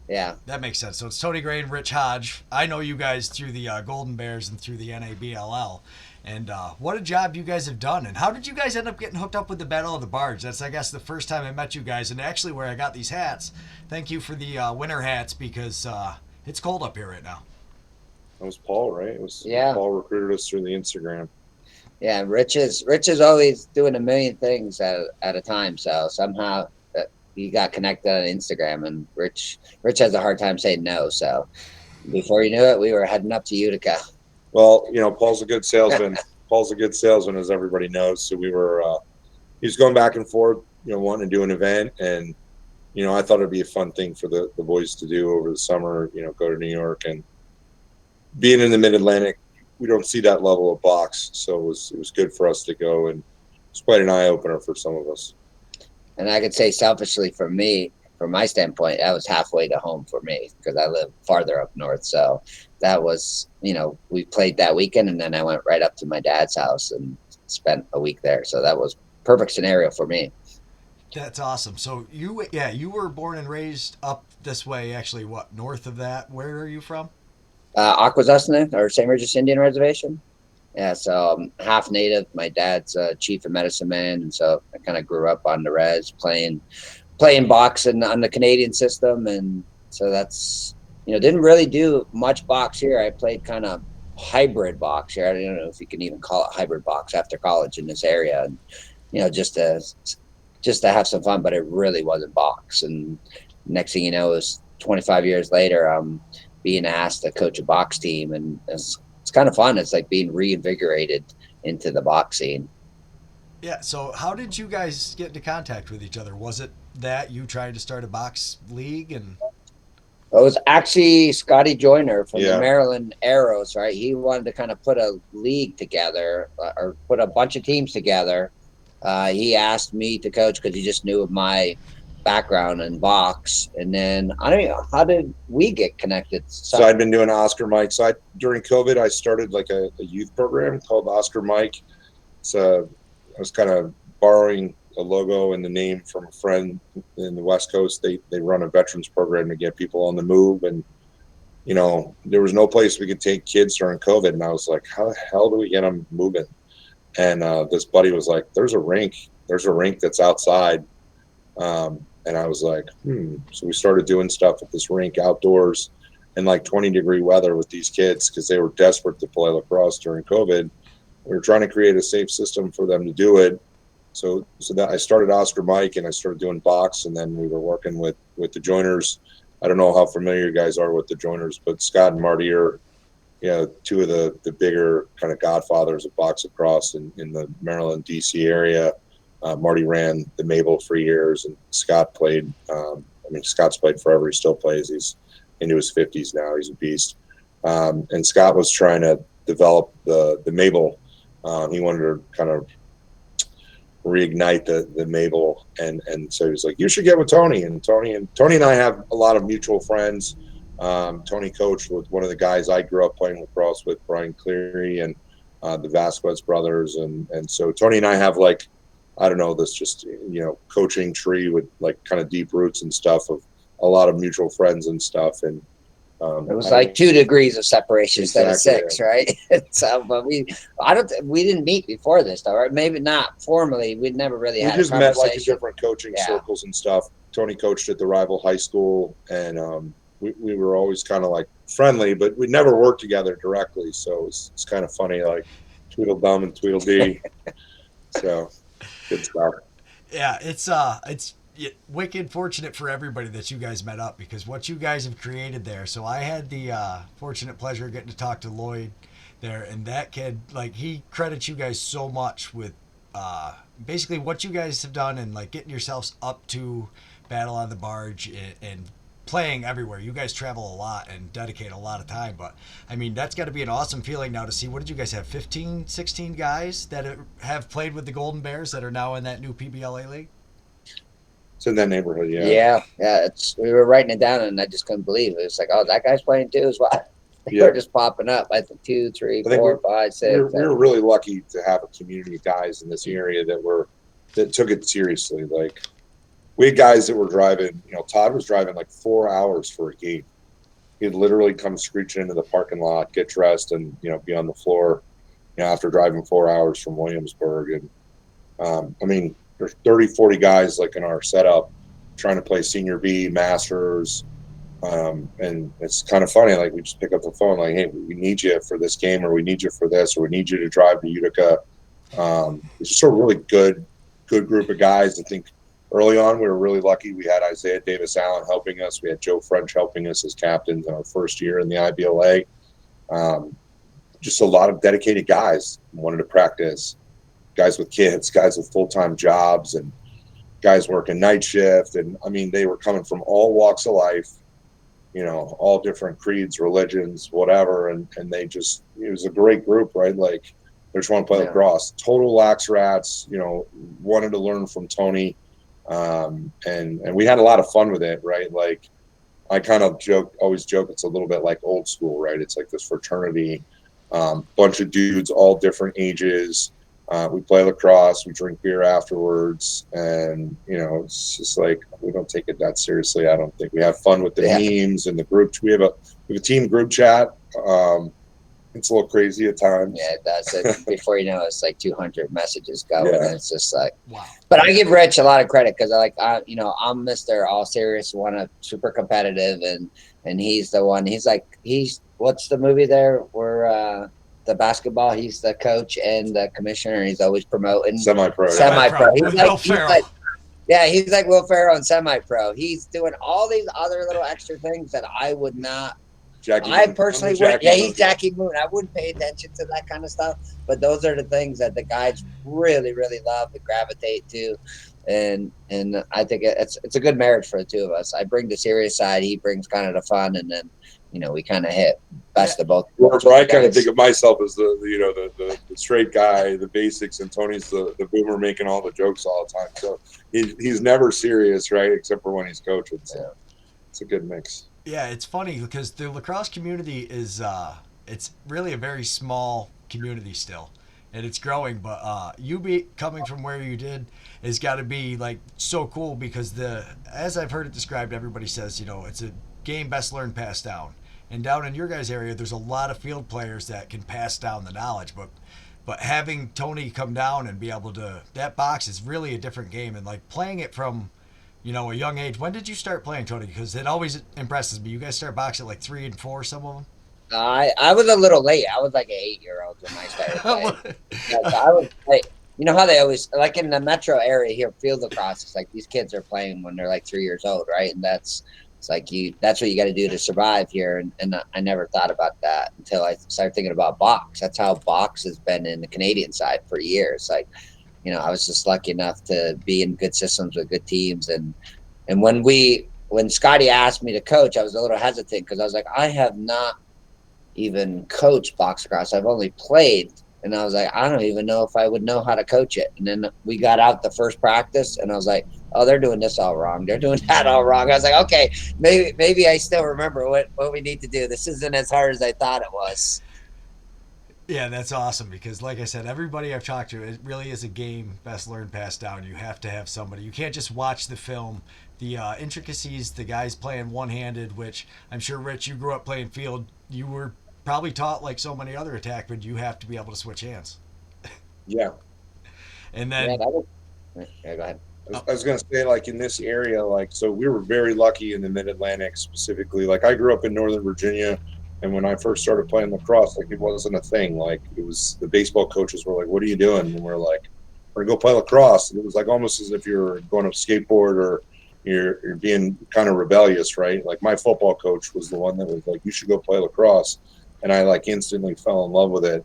Yeah. That makes sense. So it's Tony Gray and Rich Hodge. I know you guys through the Golden Bears and through the NABLL. And what a job you guys have done. And how did you guys end up getting hooked up with the Battle of the Barge? That's, I guess, the first time I met you guys. And actually, where I got these hats. Thank you for the winter hats because it's cold up here right now. It was Paul, right? It was Yeah. Paul recruited us through the Instagram. Yeah. Rich is always doing a million things at a time. So somehow he got connected on Instagram, and Rich has a hard time saying no. So before you knew it, we were heading up to Utica. Well, Paul's a good salesman. Paul's a good salesman, as everybody knows. So we were, he was going back and forth, wanting to do an event, and I thought it'd be a fun thing for the boys to do over the summer. Go to New York, and being in the Mid Atlantic, we don't see that level of box, so it was good for us to go, and it's quite an eye opener for some of us. And I could say selfishly for me, from my standpoint, that was halfway to home for me because I live farther up north. So that was, we played that weekend, and then I went right up to my dad's house and spent a week there. So that was perfect scenario for me. That's awesome. So you were born and raised up this way. Actually, what north of that? Where are you from? Akwesasne or St. Regis Indian Reservation. Yeah, so I'm half native. My dad's a chief of medicine man, and so I kind of grew up on the res playing boxing on the Canadian system, and so that's didn't really do much box here. I played kind of hybrid box here. I don't know if you can even call it hybrid box after college in this area, and just to have some fun, but it really wasn't box. And next thing you know, it was 25 years later, I'm being asked to coach a box team, and it's kind of fun. It's like being reinvigorated into the box scene. Yeah. So how did you guys get into contact with each other? Was it that you tried to start a box league and It was actually Scotty Joyner from the Yeah, Maryland Arrows, right? He wanted to kind of put a league together or put a bunch of teams together. He asked me to coach because he just knew of my background in box. And then I don't know, how did we get connected? so I'd been doing Oscar Mike. So during COVID, I started like a youth program called Oscar Mike. So I was kind of borrowing a logo and the name from a friend in the West Coast. They run a veterans program to get people on the move, and there was no place we could take kids during COVID, and I was like, how the hell do we get them moving? And this buddy was like, there's a rink that's outside. And I was like, So we started doing stuff at this rink outdoors in like 20-degree weather with these kids because they were desperate to play lacrosse during COVID. We were trying to create a safe system for them to do it. So that I started Oscar Mike, and I started doing box, and then we were working with the Joiners. I don't know how familiar you guys are with the Joiners, but Scott and Marty are two of the bigger kind of godfathers of box lacrosse in the Maryland DC area. Marty ran the Mabel for years, and Scott played. Scott's played forever. He still plays. He's into his 50s now. He's a beast. And Scott was trying to develop the Mabel. He wanted to kind of reignite the Mabel, and so he was like, "You should get with Tony." And Tony and I have a lot of mutual friends. Tony coached with one of the guys I grew up playing lacrosse with, Brian Cleary, and the Vasquez brothers, and so Tony and I have like, I don't know, this just coaching tree with like kind of deep roots and stuff of a lot of mutual friends and stuff, and It was like 2 degrees of separation instead of exactly. 6, right? So, but we didn't meet before this, though, right? Maybe not formally. We'd never really We had a just met like in conversation. different coaching Yeah, circles and stuff. Tony coached at the rival high school, and we were always kind of like friendly, but we never worked together directly. So it's kind of funny, like Tweedledum and Tweedledee. So good stuff. yeah, it's wicked fortunate for everybody that you guys met up because what you guys have created there. So I had the fortunate pleasure of getting to talk to Lloyd there, and that kid, like, he credits you guys so much with basically what you guys have done and like getting yourselves up to Battle on the Barge and playing everywhere. You guys travel a lot and dedicate a lot of time, but I mean, that's got to be an awesome feeling now to see. What did you guys have, 15, 16 guys that have played with the Golden Bears that are now in that new PBLA league? It's in that neighborhood, yeah. yeah. We were writing it down, and I just couldn't believe it. It's like, oh, that guy's playing too as well. They Yeah. were just popping up. I think 2, 3, I think 4, 5, 6. we were really lucky to have a community of guys in this area that took it seriously. Like we had guys that were driving, Todd was driving like 4 hours for a game. He'd literally come screeching into the parking lot, get dressed, and, be on the floor, after driving 4 hours from Williamsburg. And I mean, there's 30, 40 guys like in our setup trying to play senior B, masters. And it's kind of funny. Like we just pick up the phone, like, hey, we need you for this game, or we need you for this, or we need you to drive to Utica. It's just a really good group of guys. I think early on we were really lucky. We had Isaiah Davis Allen helping us. We had Joe French helping us as captains in our first year in the IBLA. Just a lot of dedicated guys wanted to practice. Guys with kids, guys with full-time jobs, and guys working night shift. And I mean, they were coming from all walks of life, all different creeds, religions, whatever. And it was a great group, right? Like they just want to play lacrosse. Total lax rats, wanted to learn from Tony. And we had a lot of fun with it, right? Like I kind of always joke, it's a little bit like old school, right? It's like this fraternity, bunch of dudes, all different ages. We play lacrosse, we drink beer afterwards, and it's just like we don't take it that seriously. I don't think we have fun with the memes and the group. We have a team group chat. It's a little crazy at times. Yeah, it does. Before you know, it's like 200 messages going, and it's just like, wow. But I give Rich a lot of credit because I'm Mr. All Serious, super competitive, and he's the one. He's what's the movie there where the basketball, he's the coach and the commissioner, and he's always promoting semi-pro. He's like Will Ferrell and semi-pro. He's doing all these other little extra things that I would not. I personally would. Yeah, he's Jackie Moon. I wouldn't pay attention to that kind of stuff, but those are the things that the guys really, really love and gravitate to, and I think it's a good marriage for the two of us. I bring the serious side, he brings kind of the fun, and then we kind of hit best of both. Where I kind of think of myself as the straight guy, the basics, and Tony's the boomer making all the jokes all the time. So he's never serious, right? Except for when he's coaching. So it's a good mix. Yeah, it's funny because the lacrosse community is it's really a very small community still, and it's growing. But coming from where you did has got to be like so cool because as I've heard it described, everybody says it's a game best learned passed down. And down in your guys' area, there's a lot of field players that can pass down the knowledge, but having Tony come down and be able to, that box is really a different game, and like playing it from a young age. When did you start playing, Tony? Because it always impresses me. You guys start boxing at like 3 and 4, some of them? I was a little late. I was like an 8-year-old when I started playing. So I was like, how they always, like in the metro area here, field lacrosse, it's like these kids are playing when they're like 3 years old, right? And that's what you got to do to survive here. And I never thought about that until I started thinking about box. That's how box has been in the Canadian side for years. Like, I was just lucky enough to be in good systems with good teams. And when Scotty asked me to coach, I was a little hesitant because I was like, I have not even coached box lacrosse. I've only played. And I was like, I don't even know if I would know how to coach it. And then we got out the first practice, and I was like, oh, they're doing this all wrong. They're doing that all wrong. I was like, okay, maybe I still remember what we need to do. This isn't as hard as I thought it was. Yeah, that's awesome because, like I said, everybody I've talked to, it really is a game best learned passed down. You have to have somebody. You can't just watch the film. The intricacies, the guys playing one-handed, which I'm sure, Rich, you grew up playing field. You were probably taught like so many other attackmen, you have to be able to switch hands. Yeah. And then go ahead. I was going to say, like, in this area, like, so we were very lucky in the Mid-Atlantic specifically. Like, I grew up in Northern Virginia, and when I first started playing lacrosse, like, it wasn't a thing. Like, it was, the baseball coaches were like, what are you doing? And we're like, we're going to go play lacrosse. And it was like almost as if you're going to skateboard or you're being kind of rebellious, right? Like, my football coach was the one that was like, you should go play lacrosse. And I, like, instantly fell in love with it.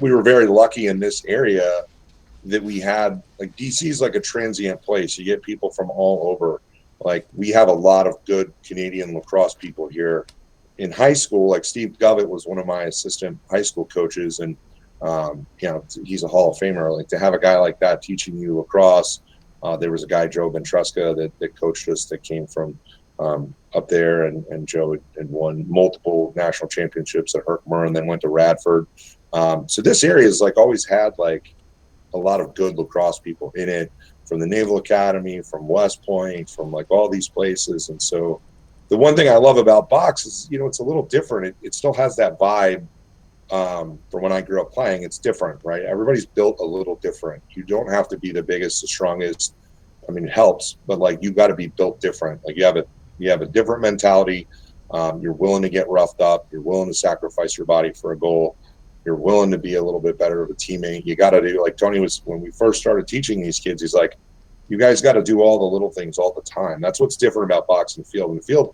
We were very lucky in this area that we had, like, DC is like a transient place. You get people from all over. Like, we have a lot of good Canadian lacrosse people here. In high school, like, Steve Govett was one of my assistant high school coaches, and he's a Hall of Famer. Like, to have a guy like that teaching you lacrosse. There was a guy, Joe Ventresca, that coached us that came from up there, and Joe had won multiple national championships at Herkimer and then went to Radford. So this area has, like, always had, like, a lot of good lacrosse people in it. from the Naval Academy, from West Point, from like all these places. And so the one thing I love about box is, you know, it's a little different. It still has that vibe from when I grew up playing. It's different, right? Everybody's built a little different. You don't have to be the biggest, the strongest. I mean, it helps, but like you got to be built different. Like you have a different mentality. You're willing to get roughed up. You're willing to sacrifice your body for a goal. You're willing to be a little bit better of a teammate. You got to do, like Tony was, when we first started teaching these kids, he's like, you guys got to do all the little things all the time. That's what's different about boxing field. In the field,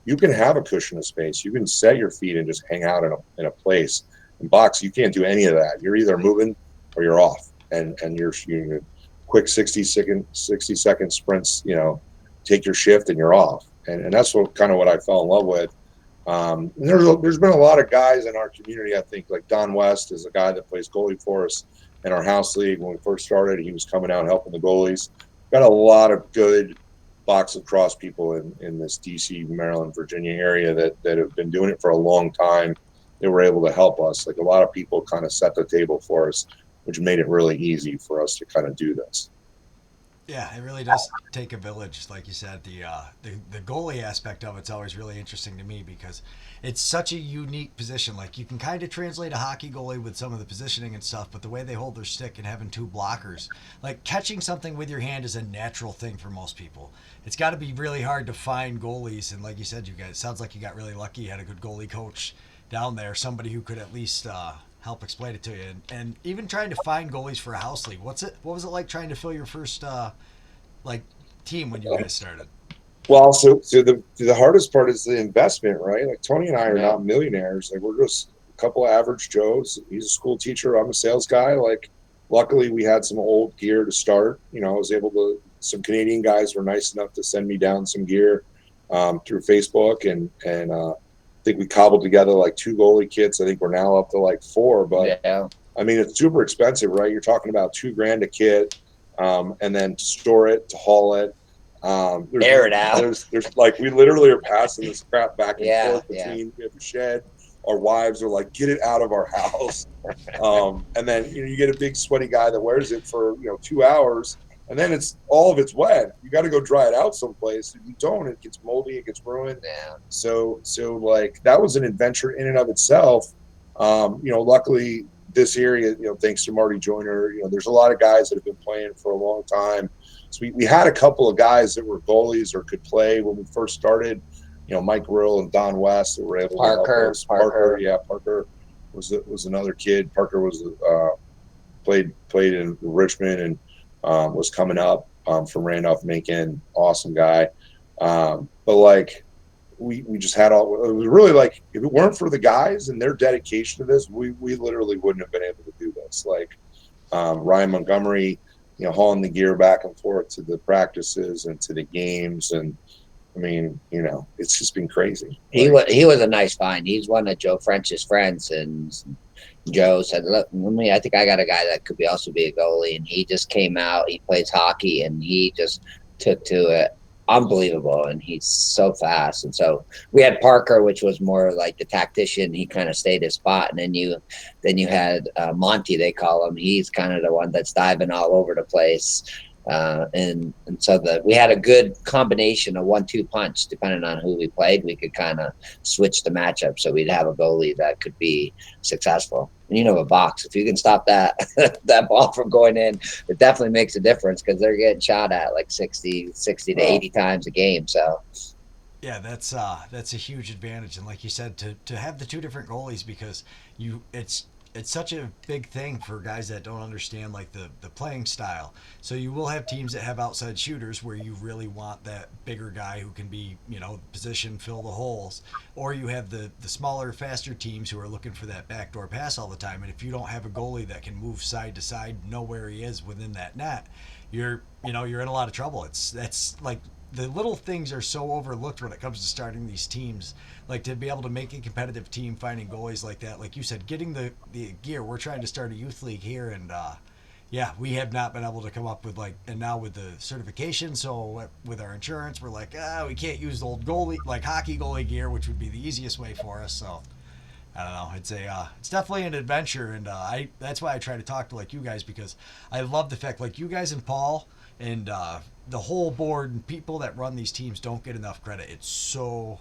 you can have a cushion of space. You can set your feet and just hang out in a place. In box, you can't do any of that. You're either moving or you're off, and you're shooting quick 60-second sprints. You know, take your shift and you're off. And that's what I fell in love with. And there's been a lot of guys in our community. I think like Don West is a guy that plays goalie for us in our house league. When we first started, he was coming out helping the goalies. Got a lot of good box lacrosse people in this DC, Maryland, Virginia area that have been doing it for a long time. They were able to help us. Like a lot of people kind of set the table for us, which made it really easy for us to kind of do this. Yeah, it really does take a village, like you said. The goalie aspect of it's always really interesting to me because it's such a unique position. Like you can kind of translate a hockey goalie with some of the positioning and stuff, but the way they hold their stick and having two blockers, like catching something with your hand is a natural thing for most people. It's got to be really hard to find goalies, and like you said, you guys, it sounds like you got really lucky. You had a good goalie coach down there, somebody who could at least help explain it to you, and even trying to find goalies for a house league. What was it like trying to fill your first like team when you guys started? Well, so the hardest part is the investment, right? Like Tony and I are not millionaires. Like we're just a couple of average Joes. He's a school teacher. I'm a sales guy. Like luckily we had some old gear to start. You know, I was able to. Some Canadian guys were nice enough to send me down some gear through Facebook, and I think we cobbled together like 2 goalie kits. I think we're now up to like 4, but Yeah. I mean, it's super expensive, right? You're talking about $2,000 a kit, and then to store it, to haul it. Air it out. There's like, we literally are passing this crap back and Yeah, forth between, we have a shed. Our wives are like, get it out of our house. And then, you know, you get a big sweaty guy that wears it for, 2 hours, and then all of it's wet. You got to go dry it out someplace. If you don't, it gets moldy, it gets ruined. Yeah. So like that was an adventure in and of itself. Luckily this area, thanks to Marty Joyner, there's a lot of guys that have been playing for a long time. So we had a couple of guys that were goalies or could play when we first started. Mike Rill and Don West that were able to help us. Parker was another kid. Parker was played in Richmond and was coming up from Randolph-Macon. Awesome guy. But like we just had it was really like, if it weren't for the guys and their dedication to this, we literally wouldn't have been able to do this. Like Ryan Montgomery, hauling the gear back and forth to the practices and to the games. And I mean, it's just been crazy. He was a nice find. He's one of Joe French's friends, and Joe said, "Look, I think I got a guy that could also be a goalie." And he just came out. He plays hockey, and he just took to it. Unbelievable, and he's so fast. And so we had Parker, which was more like the tactician. He kind of stayed his spot, and then you had Monty, they call him. He's kind of the one that's diving all over the place. And so we had a good combination of 1-2 punch. Depending on who we played, we could kind of switch the matchup, so we'd have a goalie that could be successful. And a box, if you can stop that that ball from going in, it definitely makes a difference, because they're getting shot at like 60 to 80 times a game. So yeah, that's a huge advantage. And like you said, to have the 2 different goalies, because it's such a big thing for guys that don't understand like the playing style. So you will have teams that have outside shooters where you really want that bigger guy who can be, position, fill the holes. Or you have the smaller, faster teams who are looking for that backdoor pass all the time. And if you don't have a goalie that can move side to side, know where he is within that net, you're in a lot of trouble. That's like, the little things are so overlooked when it comes to starting these teams. Like, to be able to make a competitive team, finding goalies like that, like you said, getting the gear. We're trying to start a youth league here, and we have not been able to come up with and now with the certification, so with our insurance, we're like, we can't use the old goalie, like hockey goalie gear, which would be the easiest way for us. So I don't know. It's definitely an adventure, and that's why I try to talk to like you guys, because I love the fact like you guys and Paul and the whole board and people that run these teams don't get enough credit. It's so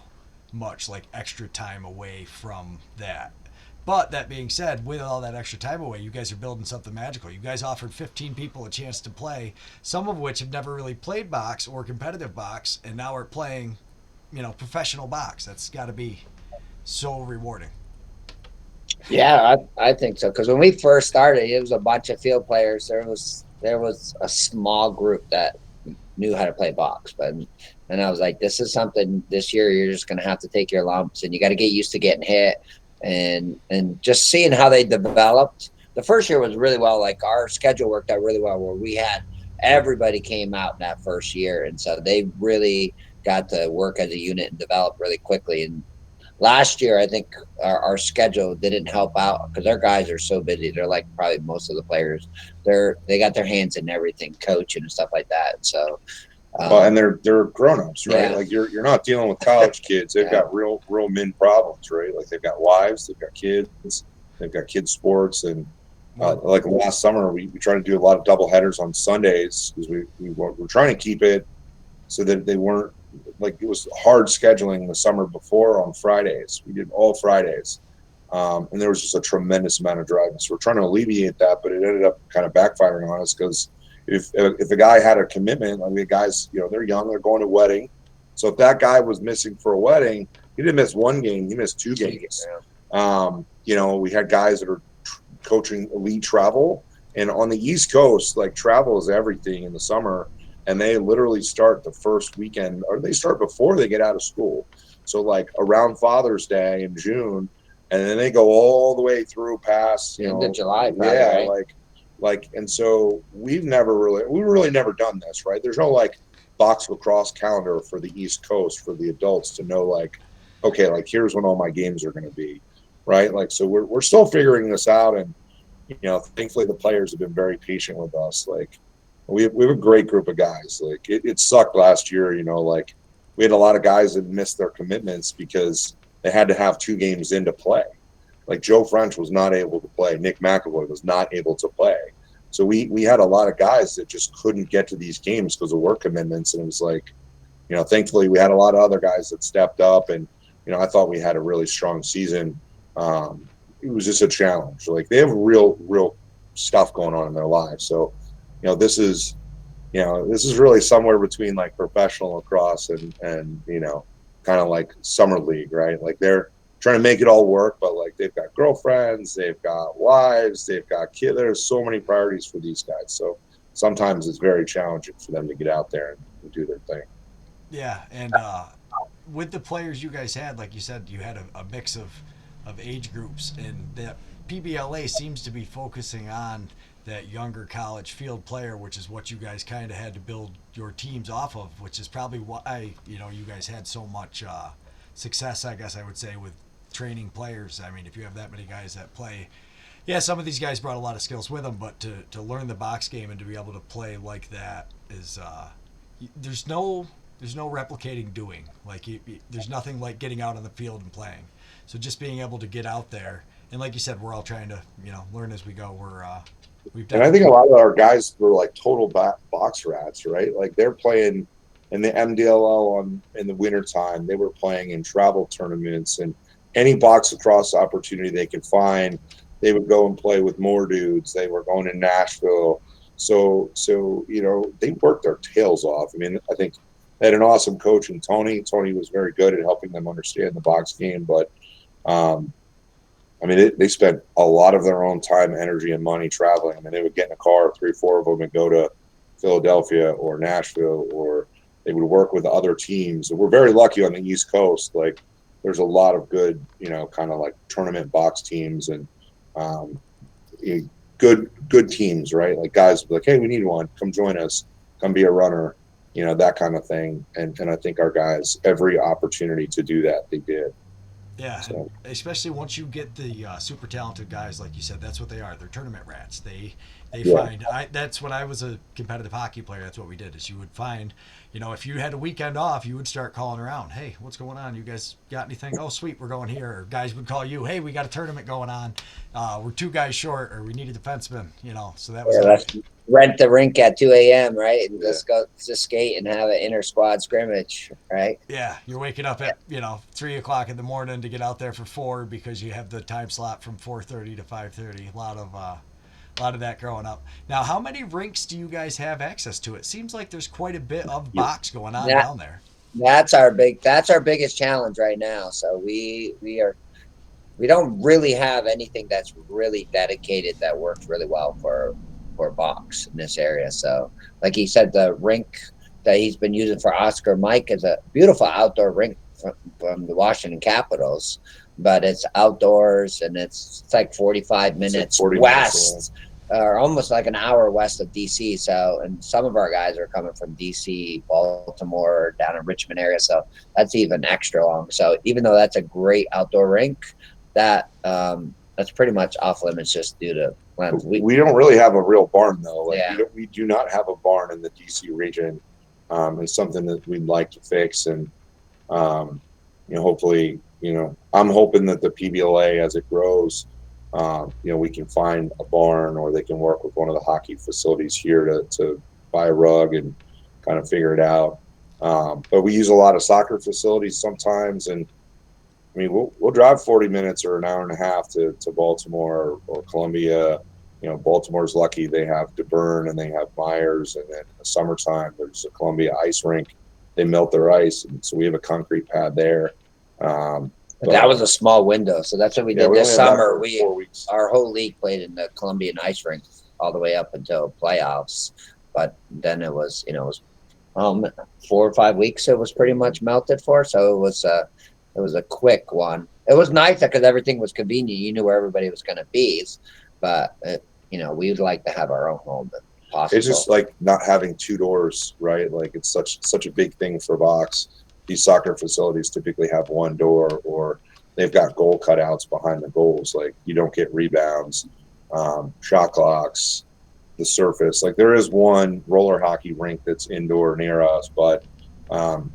much like extra time away from that. But that being said, with all that extra time away, you guys are building something magical. You guys offered 15 people a chance to play, some of which have never really played box or competitive box, and now are playing, professional box. That's got to be so rewarding. Yeah, I think so. Because when we first started, it was a bunch of field players. There was a small group that knew how to play box, but and I was like, this is something this year you're just gonna have to take your lumps, and you got to get used to getting hit, and just seeing how they developed. The first year was really well. Like our schedule worked out really well, where we had everybody came out in that first year, and so they really got to work as a unit and develop really quickly. And last year, I think our schedule didn't help out because our guys are so busy. They're like probably most of the players. They got their hands in everything, coaching and stuff like that. So, well, and they're grown-ups, right? Yeah. Like you're not dealing with college kids. They've got real men problems, right? Like they've got wives, they've got kids, they've got kids sports, and like last summer we tried to do a lot of double headers on Sundays because we're trying to keep it so that they weren't like it was hard scheduling the summer before on Fridays. We did all Fridays, and there was just a tremendous amount of driving. So we're trying to alleviate that, but it ended up kind of backfiring on us because if a guy had a commitment, like we had guys, they're young, they're going to a wedding. So if that guy was missing for a wedding, he didn't miss one game, he missed two games. We had guys that are coaching elite travel, and on the East Coast, like travel is everything in the summer. And they literally start the first weekend, or they start before they get out of school. So like around Father's Day in June, and then they go all the way through past, into July. Probably, yeah, right? and so we've really never done this, right? There's no like box lacrosse calendar for the East Coast for the adults to know like, okay, like here's when all my games are going to be, right? Like, so we're still figuring this out, and thankfully the players have been very patient with us, like. We have a great group of guys. Like it sucked last year, like we had a lot of guys that missed their commitments because they had to have 2 games in to play. Like Joe French was not able to play. Nick McAvoy was not able to play. So we had a lot of guys that just couldn't get to these games because of work commitments. And it was like, thankfully we had a lot of other guys that stepped up, and, I thought we had a really strong season. It was just a challenge. Like they have real stuff going on in their lives. So, this is really somewhere between like professional lacrosse and kind of like summer league, right? Like they're trying to make it all work, but like they've got girlfriends, they've got wives, they've got kids. There's so many priorities for these guys. So sometimes it's very challenging for them to get out there and do their thing. Yeah, and with the players you guys had, like you said, you had a mix of age groups, and that PBLA seems to be focusing on that younger college field player, which is what you guys kind of had to build your teams off of, which is probably why you guys had so much success, I guess I would say, with training players. I mean, if you have that many guys that play, yeah, some of these guys brought a lot of skills with them, but to learn the box game and to be able to play like that is there's no replicating doing. Like there's nothing like getting out on the field and playing. So just being able to get out there, and like you said, we're all trying to learn as we go. And I think a lot of our guys were like total box rats, right? Like they're playing in the MDLL in the wintertime. They were playing in travel tournaments, and any box lacrosse opportunity they could find, they would go and play with more dudes. They were going to Nashville. So they worked their tails off. I mean, I think they had an awesome coach in Tony. Tony was very good at helping them understand the box game, but I mean, they spent a lot of their own time, energy, and money traveling. I mean, they would get in a car, 3 or 4 of them, and go to Philadelphia or Nashville, or they would work with other teams. And we're very lucky on the East Coast. Like, there's a lot of good, kind of like tournament box teams and good teams, right? Like guys would be like, hey, we need one. Come join us. Come be a runner, that kind of thing. And I think our guys, every opportunity to do that, they did. Yeah, so. Especially once you get the super talented guys, like you said, that's what they are. They're tournament rats. They They Yeah. find that's when I was a competitive hockey player. That's what we did. Is you would find, if you had a weekend off, you would start calling around. Hey, what's going on? You guys got anything? Oh, sweet, we're going here. Or guys would call you. Hey, we got a tournament going on. We're 2 guys short, or we need a defenseman. So that was Yeah, let's rent the rink at 2 a.m. right, and Yeah. just skate and have an inter squad scrimmage, right? yeah. You're waking up at 3 o'clock in the morning to get out there for 4 because you have the time slot from 4:30 to 5:30. A lot of that growing up. Now, how many rinks do you guys have access to? It seems like there's quite a bit of box going on That down there. that's our biggest challenge right now. So we don't really have anything that's really dedicated that works really well for box in this area. So, like he said, the rink that he's been using for Oscar Mike is a beautiful outdoor rink from the Washington Capitals, but it's outdoors and it's like 45 minutes 40 west, minutes or almost like an hour west of DC. So, and some of our guys are coming from DC, Baltimore, down in Richmond area. So that's even extra long. So even though that's a great outdoor rink, that's pretty much off limits just due to plans. We don't really have a real barn though. Like Yeah. we do not have a barn in the DC region. It's something that we'd like to fix, and hopefully, I'm hoping that the PBLA as it grows, we can find a barn, or they can work with one of the hockey facilities here to buy a rug and kind of figure it out. But we use a lot of soccer facilities sometimes, and I mean, we'll drive 40 minutes or an hour and a half to Baltimore or Columbia. Baltimore's lucky; they have DeBurn and they have Myers, and then in the summertime there's a Columbia ice rink. They melt their ice, and so we have a concrete pad there. But that was a small window, so that's what we did we this only had that summer. for We 4 weeks. our whole league played in the Columbian ice rink all the way up until playoffs, but then it was 4 or 5 weeks. It was pretty much melted for, so it was a quick one. It was nice because everything was convenient. You knew where everybody was going to be, but we'd like to have our own home if possible. It's just like not having 2 doors, right? Like it's such a big thing for box. These soccer facilities typically have 1 door, or they've got goal cutouts behind the goals. Like you don't get rebounds, shot clocks, the surface. Like there is one roller hockey rink that's indoor near us, but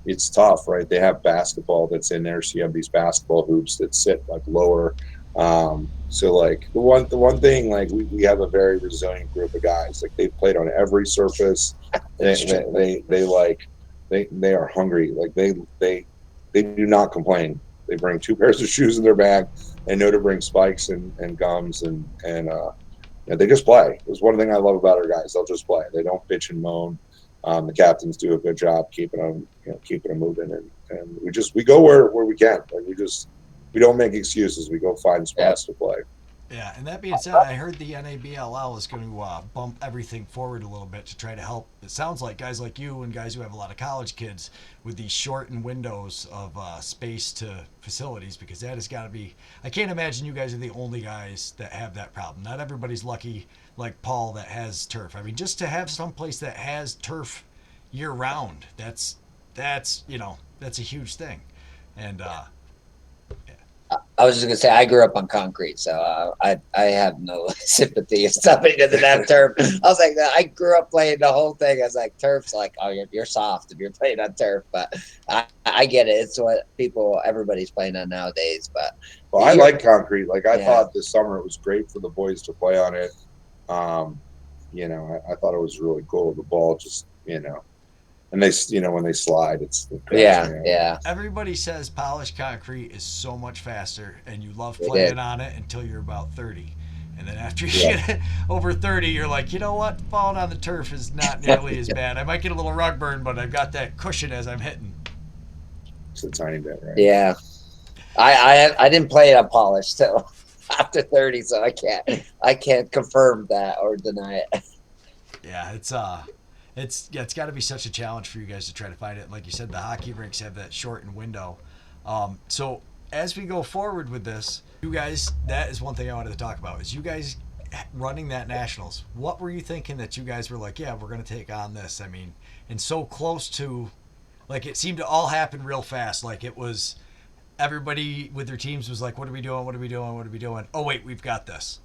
it's tough, right? They have basketball that's in there, so you have these basketball hoops that sit like lower. So like the one thing, like we have a very resilient group of guys. Like they've played on every surface. They are hungry. Like they do not complain. They bring 2 pairs of shoes in their bag. They know to bring spikes and gums and they just play. It's one thing I love about our guys. They'll just play. They don't bitch and moan. The captains do a good job keeping them moving, and we go where we can. Like we don't make excuses. We go find spots to play. Yeah, and that being said, I heard the NABLL is going to bump everything forward a little bit to try to help. It sounds like guys like you and guys who have a lot of college kids with these shortened windows of space to facilities, because that has got to be. I can't imagine you guys are the only guys that have that problem. Not everybody's lucky like Paul that has turf. I mean, just to have some place that has turf year round, that's a huge thing, and. I was just gonna say I grew up on concrete, so I have no sympathy if somebody doesn't have turf. I was like, I grew up playing the whole thing. I was like, turf's like, oh, you're soft if you're playing on turf, but I get it. It's what everybody's playing on nowadays. But I like concrete. Like I thought this summer it was great for the boys to play on it. I thought it was really cool. The ball just and they when they slide, it's yeah. Everybody says polished concrete is so much faster, and you love playing on it until you're about 30, and then after you get over 30, you're like, you know what, falling on the turf is not nearly as bad. I might get a little rug burn, but I've got that cushion as I'm hitting. It's a tiny bit, right? Yeah, I didn't play it on polished till after 30, so I can't confirm that or deny it. Yeah, it's got to be such a challenge for you guys to try to find it. Like you said, the hockey rinks have that shortened window. So as we go forward with this, you guys, that is one thing I wanted to talk about, is you guys running that nationals. What were you thinking that you guys were like, yeah, we're going to take on this? I mean, and so close to, like, it seemed to all happen real fast. Like it was, everybody with their teams was like, what are we doing? What are we doing? What are we doing? Oh, wait, we've got this.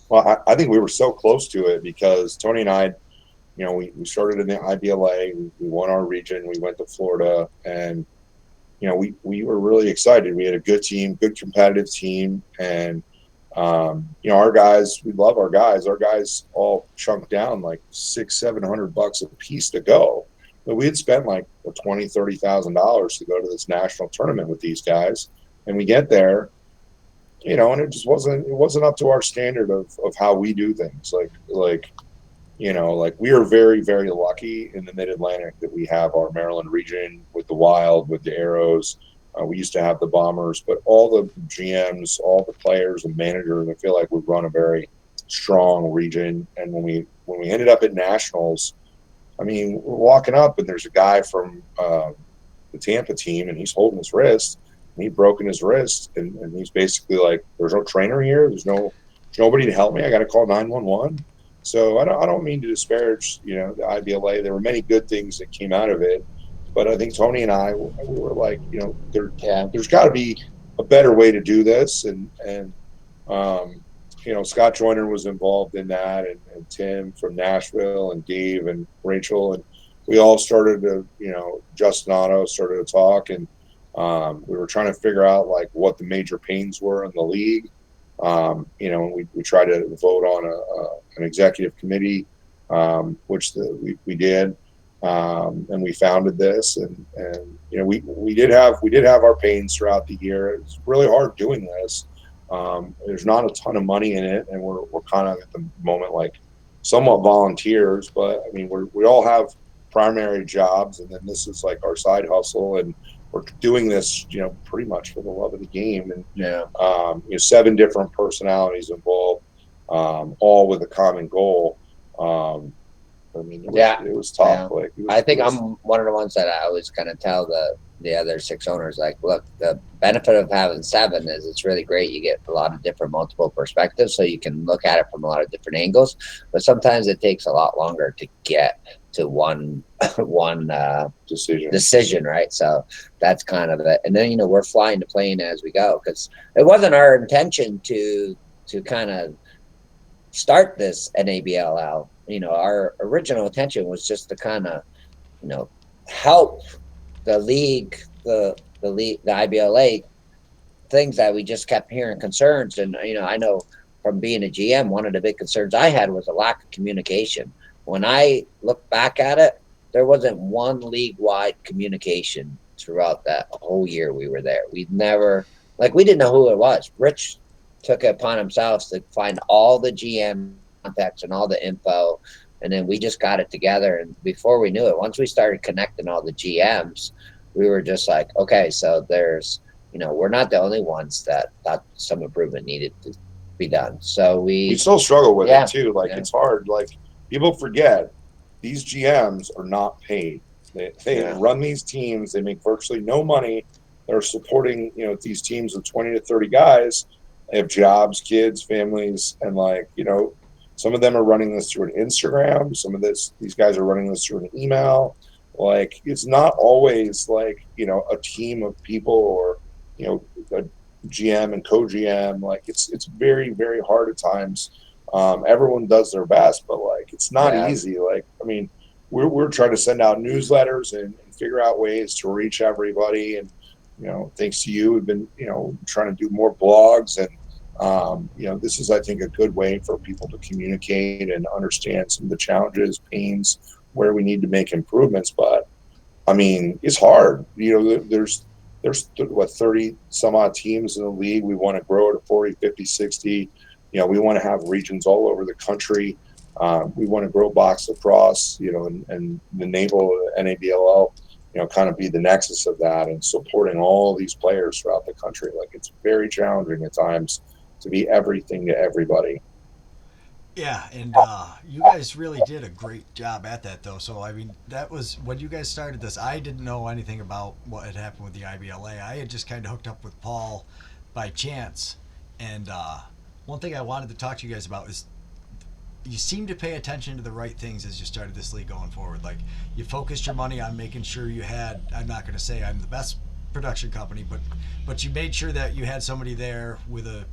Well, I think we were so close to it because Tony and I, we started in the IBLA. We won our region. We went to Florida, and we were really excited. We had a good team, good competitive team, and our guys. We love our guys. Our guys all chunked down like $600-700 a piece to go. But we had spent like $20,000-30,000 to go to this national tournament with these guys, and we get there, and it just wasn't up to our standard of how we do things. Like we are very, very lucky in the Mid-Atlantic that we have our Maryland region with the Wild, with the Arrows. We used to have the Bombers, but all the GMs, all the players and managers, I feel like we run a very strong region. And when we ended up at nationals, I mean, we're walking up and there's a guy from the Tampa team, and he's holding his wrist, and he'd broken his wrist, and he's basically like, "There's no trainer here. There's nobody to help me. I got to call 911." So I don't mean to disparage, the IBLA. There were many good things that came out of it, but I think Tony and I, we were like, there's got to be a better way to do this, and Scott Joyner was involved in that, and Tim from Nashville, and Dave and Rachel, and we all started to, Justin Otto started to talk, and we were trying to figure out like what the major pains were in the league. We tried to vote on an executive committee, which we did, and we founded this, and we did have our pains throughout the year. It's really hard doing this. There's not a ton of money in it, and we're kind of at the moment like somewhat volunteers, but I mean we all have primary jobs, and then this is like our side hustle, and we're doing this, pretty much for the love of the game. And 7 different personalities involved, all with a common goal. I mean, it was tough. Yeah. I think I'm one of the ones that I always kind of tell the other 6 owners, like, look, the benefit of having 7 is it's really great. You get a lot of different multiple perspectives, so you can look at it from a lot of different angles. But sometimes it takes a lot longer to get to one decision, right? So that's kind of it. And then we're flying the plane as we go, because it wasn't our intention to kind of start this NABLL. Our original intention was just to kind of help the league, the IBLA, things that we just kept hearing concerns. And I know from being a GM, one of the big concerns I had was a lack of communication. When I look back at it, there wasn't one league-wide communication throughout that whole year we were there. We didn't know who it was. Rich took it upon himself to find all the GM contacts and all the info, and then we just got it together. And before we knew it, once we started connecting all the GMs, we were just like, okay, so there's, we're not the only ones that thought some improvement needed to be done. So we still struggle with it too. It's hard. Like, people forget these GMs are not paid. They run these teams. They make virtually no money. They're supporting, these teams of 20 to 30 guys. They have jobs, kids, families, and some of them are running this through an Instagram. Some of these guys are running this through an email. Like, it's not always like, a team of people or, a GM and co-GM. Like, it's very, very hard at times. Everyone does their best, but it's not easy. I mean, we're trying to send out newsletters and figure out ways to reach everybody. And, thanks to you, we've been, trying to do more blogs, and, this is, I think, a good way for people to communicate and understand some of the challenges, pains, where we need to make improvements. But I mean, it's hard. There's 30 some odd teams in the league. We want to grow to 40, 50, 60. We want to have regions all over the country. We want to grow box lacrosse, and enable NABLL, kind of be the nexus of that, and supporting all these players throughout the country. It's very challenging at times to be everything to everybody. Yeah, and you guys really did a great job at that, though. So, I mean, that was when you guys started this. I didn't know anything about what had happened with the IBLA. I had just kind of hooked up with Paul by chance. And one thing I wanted to talk to you guys about is you seem to pay attention to the right things as you started this league going forward. Like, you focused your money on making sure you had, I'm not going to say I'm the best production company, but you made sure that you had somebody there with a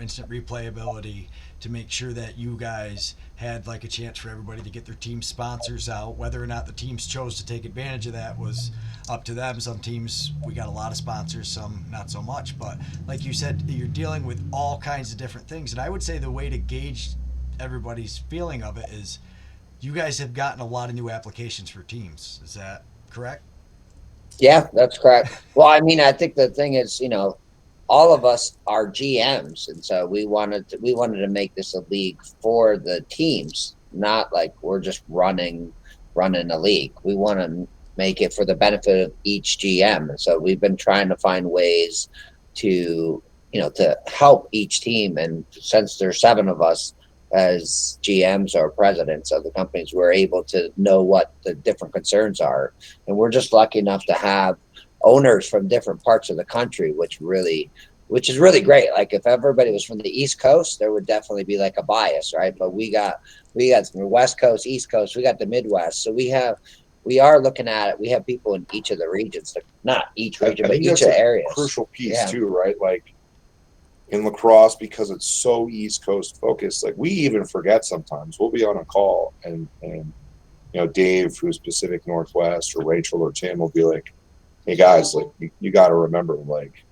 instant replayability to make sure that you guys had like a chance for everybody to get their team sponsors out. Whether or not the teams chose to take advantage of that was up to them. Some teams we got a lot of sponsors, some not so much. But like you said, you're dealing with all kinds of different things, and I would say the way to gauge everybody's feeling of it is you guys have gotten a lot of new applications for teams. Is that correct? Yeah, that's correct. Well, I mean, I think the thing is, all of us are GMs, and so we wanted to make this a league for the teams, not like we're just running a league. We want to make it for the benefit of each GM, and so we've been trying to find ways to to help each team. And since there's 7 of us as GMs or presidents of the companies, we're able to know what the different concerns are, and we're just lucky enough to have owners from different parts of the country, which is really great. Like if everybody was from the East Coast, there would definitely be like a bias, right? But we got the West Coast, East Coast, we got the Midwest, so we are looking at it. We have people in each of the regions, not each region, but each of the areas. Crucial piece too, right? Like in lacrosse, because it's so East Coast focused, like we even forget sometimes. We'll be on a call and Dave, who's Pacific Northwest, or Rachel or Tim will be like, hey guys, like you got to remember, like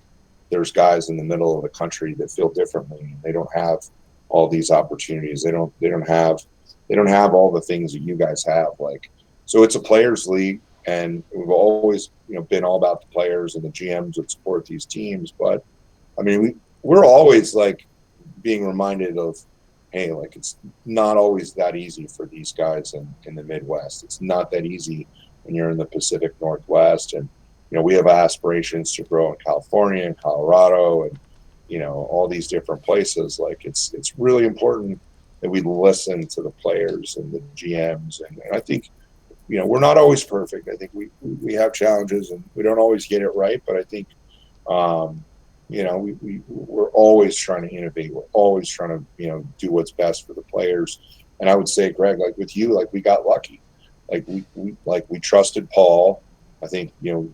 there's guys in the middle of the country that feel differently, and they don't have all these opportunities. They don't have all the things that you guys have. Like, so it's a players league, and we've always been all about the players and the GMs that support these teams. But I mean, we're always like being reminded of, hey, like it's not always that easy for these guys in the Midwest. It's not that easy when you're in the Pacific Northwest, and we have aspirations to grow in California and Colorado and all these different places. Like it's really important that we listen to the players and the GMs, and I think we're not always perfect. I think we have challenges and we don't always get it right, but I think we're always trying to innovate. We're always trying to do what's best for the players. And I would say, Greg, like with you, like we got lucky. Like we trusted Paul. I think you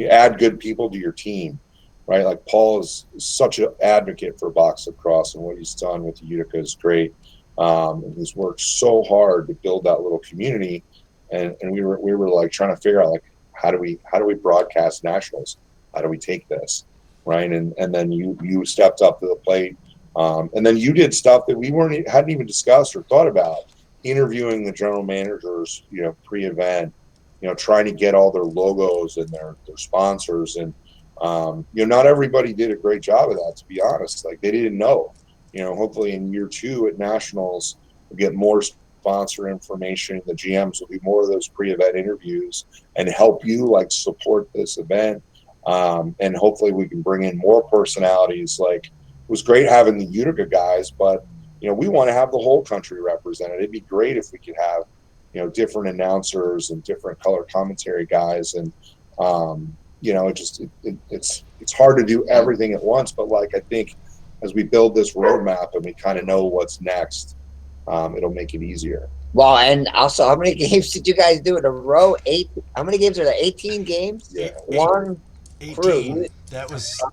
add good people to your team, right? Like Paul is such an advocate for box lacrosse, and what he's done with the Utica is great. And he's worked so hard to build that little community. And we were like trying to figure out like how do we broadcast nationals? How do we take this? Right. And then you stepped up to the plate. And then you did stuff that we hadn't even discussed or thought about, interviewing the general managers, pre-event, trying to get all their logos and their sponsors. And, not everybody did a great job of that, to be honest. Like they didn't know, hopefully in year 2 at nationals, we'll get more sponsor information. The GMs will do more of those pre-event interviews and help you like support this event. And hopefully we can bring in more personalities. Like it was great having the Utica guys, but we want to have the whole country represented. It'd be great if we could have different announcers and different color commentary guys. And it's hard to do everything at once, but like I think as we build this roadmap and we kind of know what's next, it'll make it easier. Well, and also, how many games did you guys do in a row? 8. How many games are there? 18 games. Yeah. One. 18. That was.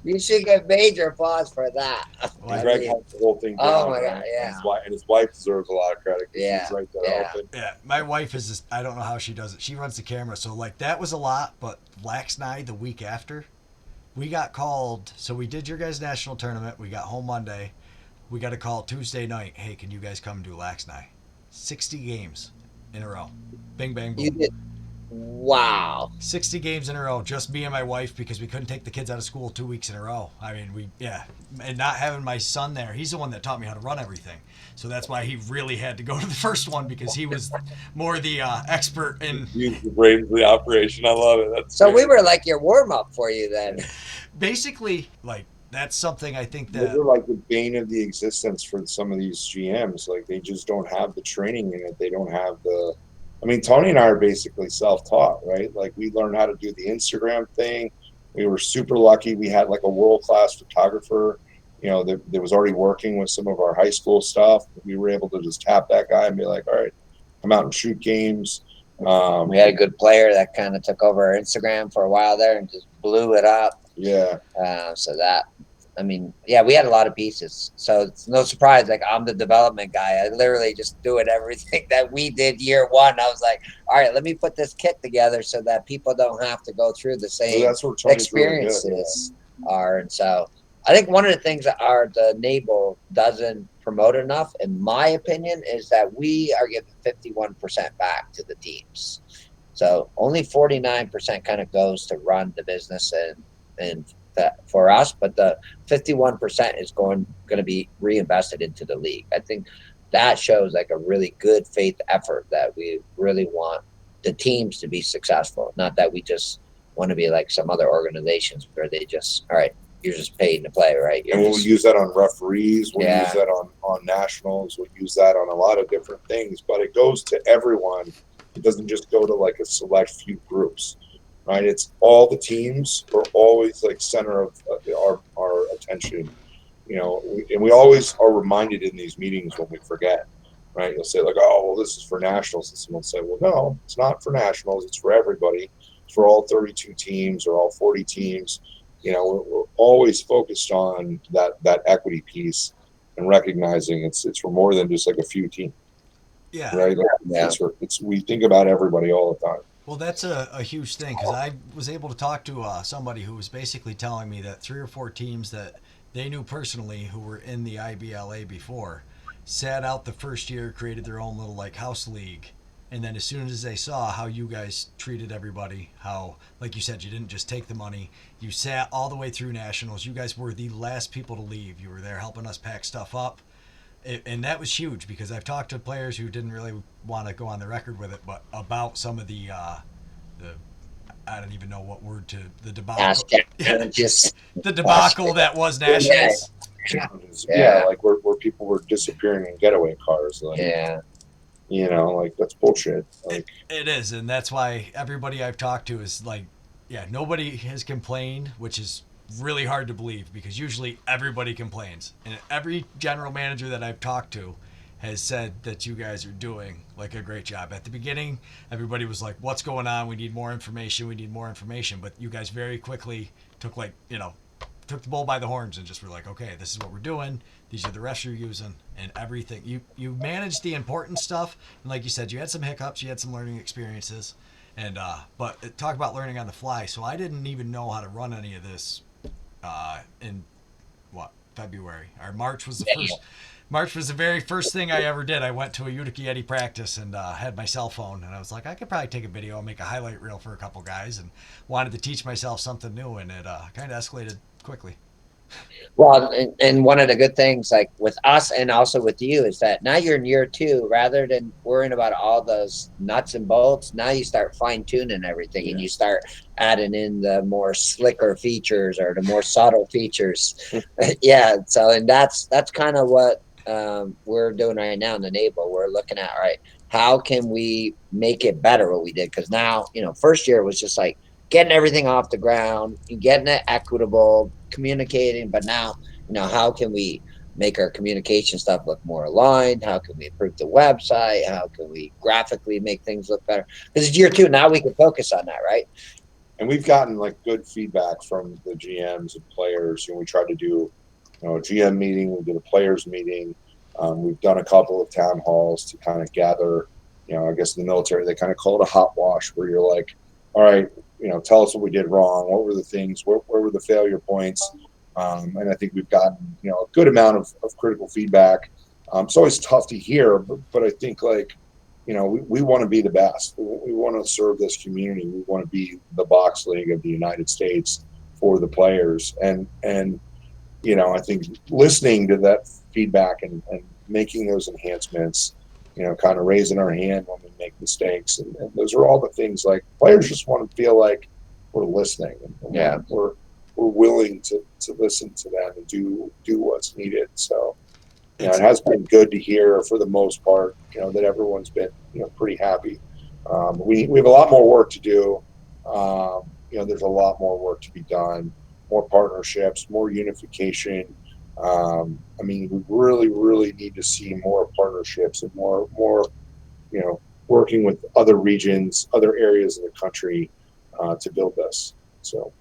You should get major applause for that. Well, Greg had the whole thing down. Oh my God, yeah. And his wife deserves a lot of credit. Yeah, she's right there helping. Yeah, my wife is just, I don't know how she does it. She runs the camera, so like that was a lot. But Lax Night the week after, we got called. So we did your guys' national tournament. We got home Monday. We got a call Tuesday night. Hey, can you guys come do Lax Night? 60 games in a row. Bing, bang, boom. You did. Wow. 60 games in a row, just me and my wife, because we couldn't take the kids out of school 2 weeks in a row. I mean, and not having my son there, he's the one that taught me how to run everything. So that's why he really had to go to the first one, because he was more the expert in. He's the brains of the operation. I love it. That's so great. We were like your warm up for you then. Basically, like that's something I think that they're like the bane of the existence for some of these GMs. Like they just don't have the training in it. They don't have the. I mean, Tony and I are basically self-taught, right? Like we learned how to do the Instagram thing. We were super lucky. We had like a world-class photographer, that was already working with some of our high school stuff. We were able to just tap that guy and be like, all right, come out and shoot games. We had a good player that kind of took over our Instagram for a while there and just blew it up. Yeah. So that, I mean, yeah, we had a lot of pieces. So it's no surprise. Like, I'm the development guy. I literally just doing everything that we did year one. I was like, all right, let me put this kit together so that people don't have to go through the same That's where Tony's really good. experiences are. And so I think one of the things that the Nabel doesn't promote enough, in my opinion, is that we are giving 51% back to the teams. So only 49% kind of goes to run the business and that for us, but the 51% is going to be reinvested into the league. I think that shows like a really good faith effort that we really want the teams to be successful, not that we just want to be like some other organizations where they just, all right, you're just paid to play, right? And we'll use that on referees. We'll use that on nationals. We'll use that on a lot of different things. But it goes to everyone. It doesn't just go to like a select few groups, right? It's all the teams are always like center of our attention, and we always are reminded in these meetings when we forget, right? You'll say like, oh, well, this is for nationals. And someone will say, well, no, it's not for nationals. It's for everybody. It's for all 32 teams or all 40 teams. We're always focused on that equity piece and recognizing it's for more than just like a few teams. Yeah. Right. We think about everybody all the time. Well, that's a huge thing because I was able to talk to somebody who was basically telling me that 3 or 4 teams that they knew personally who were in the IBLA before sat out the first year, created their own little like house league. And then as soon as they saw how you guys treated everybody, how, like you said, you didn't just take the money, you sat all the way through nationals. You guys were the last people to leave. You were there helping us pack stuff up. And that was huge because I've talked to players who didn't really want to go on the record with it, but about some of the I don't even know what word to the debacle. The debacle that was nationals. Yeah, like where people were disappearing in getaway cars. Like, like that's bullshit. Like it is, and that's why everybody I've talked to is like, yeah, nobody has complained, which is really hard to believe because usually everybody complains, and every general manager that I've talked to has said that you guys are doing like a great job. At the beginning, everybody was like, what's going on? We need more information. But you guys very quickly took took the bull by the horns and just were like, okay, this is what we're doing. These are the refs you're using and everything. You managed the important stuff. And like you said, you had some hiccups, you had some learning experiences. And but talk about learning on the fly. So I didn't even know how to run any of this in February or March was the first. March was the very first thing I ever did. I went to a Utica Yeti practice and had my cell phone, and I was like, I could probably take a video and make a highlight reel for a couple guys, and wanted to teach myself something new, and it kind of escalated quickly. Well, and one of the good things, like with us and also with you, is that now you're in year 2. Rather than worrying about all those nuts and bolts, now you start fine tuning everything, and you start adding in the more slicker features or the more subtle features. So and that's kind of what we're doing right now in the Naval. We're looking at, all right, how can we make it better what we did? Because now, first year was just like getting everything off the ground, getting it equitable, communicating. But now, how can we make our communication stuff look more aligned? How can we improve the website? How can we graphically make things look better? Because it's year 2 now, we can focus on that, right? And we've gotten like good feedback from the GMs and players. We tried to do a GM meeting, we did a players meeting. We've done a couple of town halls to kind of gather, I guess in the military, they kind of call it a hot wash, where you're like, all right, tell us what we did wrong. What were the things, where were the failure points? And I think we've gotten, a good amount of critical feedback. It's always tough to hear, but I think like, we want to be the best. We want to serve this community. We want to be the box league of the United States for the players. And I think listening to that feedback and making those enhancements, kind of raising our hand when we make mistakes. And those are all the things like players just want to feel like we're listening. And we're willing to listen to them and do what's needed. So, it has been good to hear for the most part, that everyone's been, pretty happy. We have a lot more work to do. There's a lot more work to be done, more partnerships, more unification. We really, really need to see more partnerships and more, working with other regions, other areas of the country to build this. So.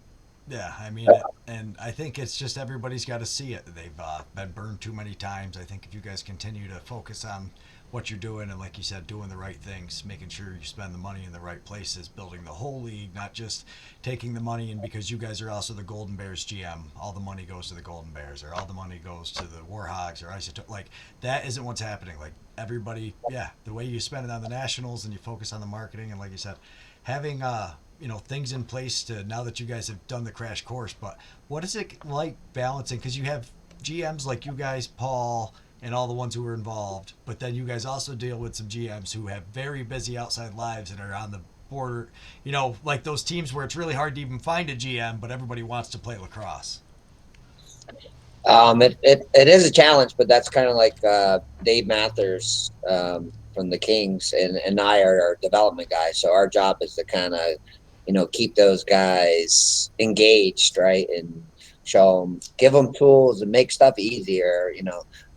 Yeah, I mean, and I think it's just everybody's got to see it. They've been burned too many times. I think if you guys continue to focus on what you're doing and, like you said, doing the right things, making sure you spend the money in the right places, building the whole league, not just taking the money in because you guys are also the Golden Bears GM. All the money goes to the Golden Bears, or all the money goes to the Warhogs or Isotope. Like, that isn't what's happening. Like, everybody, yeah, the way you spend it on the Nationals and you focus on the marketing, and like you said, having things in place to, now that you guys have done the crash course. But what is it like balancing, because you have GMs like you guys, Paul, and all the ones who are involved, but then you guys also deal with some GMs who have very busy outside lives and are on the border, like those teams where it's really hard to even find a GM, but everybody wants to play lacrosse. It is a challenge, but that's kind of like Dave Mathers from the Kings, and I are our development guys. So our job is to kind of, keep those guys engaged, right, and show them, give them tools, and make stuff easier.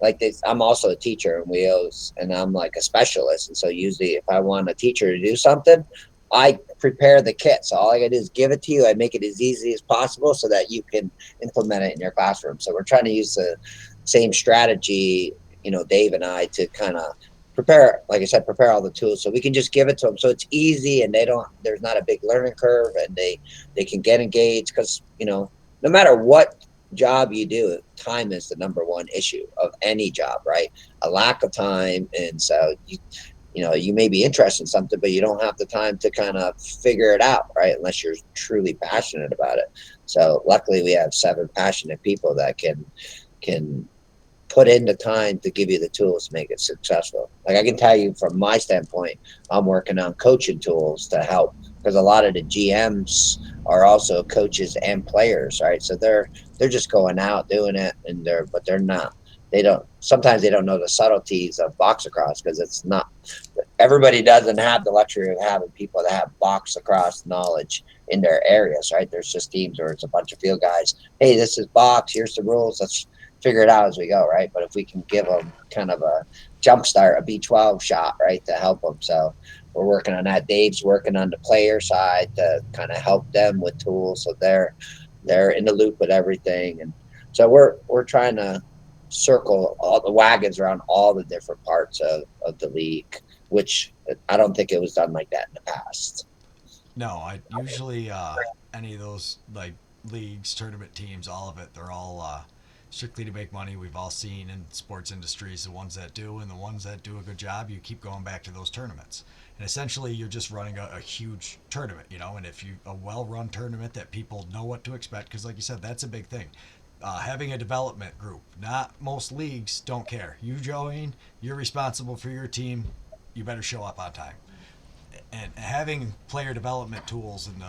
Like this. I'm also a teacher in Wheels, and I'm like a specialist. And so usually, if I want a teacher to do something, I prepare the kit. So all I gotta do is give it to you. I make it as easy as possible so that you can implement it in your classroom. So we're trying to use the same strategy, Dave and I, to kind of prepare, like I said, prepare all the tools so we can just give it to them. So it's easy, and there's not a big learning curve, and they can get engaged, because, no matter what job you do, time is the number one issue of any job, right? A lack of time. And so you may be interested in something, but you don't have the time to kind of figure it out, right? Unless you're truly passionate about it. So luckily we have 7 passionate people that can put in the time to give you the tools to make it successful. Like, I can tell you from my standpoint, I'm working on coaching tools to help, because a lot of the GMs are also coaches and players, right? So they're just going out doing it, but they're not. Sometimes they don't know the subtleties of box lacrosse, because it's not, everybody doesn't have the luxury of having people that have box lacrosse knowledge in their areas, right? There's just teams where it's a bunch of field guys. Hey, this is box. Here's the rules. Let's figure it out as we go, right? But if we can give them kind of a jump start, a B12 shot, right, to help them. So we're working on that. Dave's working on the player side to kind of help them with tools, so they're in the loop with everything. And so we're trying to circle all the wagons around all the different parts of the league, which I don't think it was done like that in the past. No, I usually any of those like leagues, tournament teams, all of it, they're all strictly to make money. We've all seen in sports industries, the ones that do and the ones that do a good job, you keep going back to those tournaments. And essentially, you're just running a huge tournament, and if you a well-run tournament that people know what to expect, because like you said, that's a big thing. Having a development group. Not most leagues don't care. You join, you're responsible for your team. You better show up on time. And having player development tools and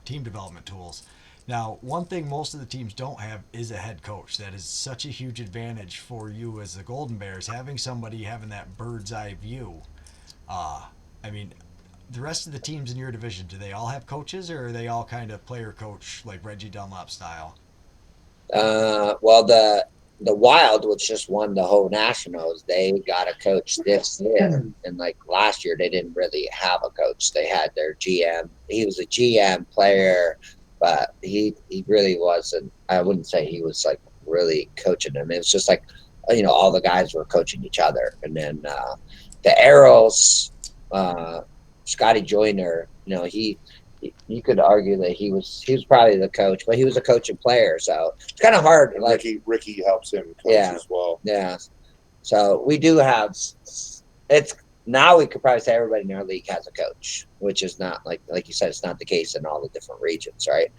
team development tools. Now, one thing most of the teams don't have is a head coach. That is such a huge advantage for you as the Golden Bears, having somebody having that bird's eye view. I mean, the rest of the teams in your division, do they all have coaches, or are they all kind of player coach, like Reggie Dunlop style? Well, the Wild, which just won the whole Nationals, they got a coach this year, and like last year they didn't really have a coach. They had their GM. He was a GM player, but he really wasn't. I wouldn't say he was like really coaching them. It was just like, all the guys were coaching each other. And then the Arrows, Scotty Joyner, you could argue that he was probably the coach, but he was a coach and player, so it's kind of hard. And like Ricky helps him coach as well. Yeah. So we do have, it's now we could probably say everybody in our league has a coach, which is not like you said, it's not the case in all the different regions, right?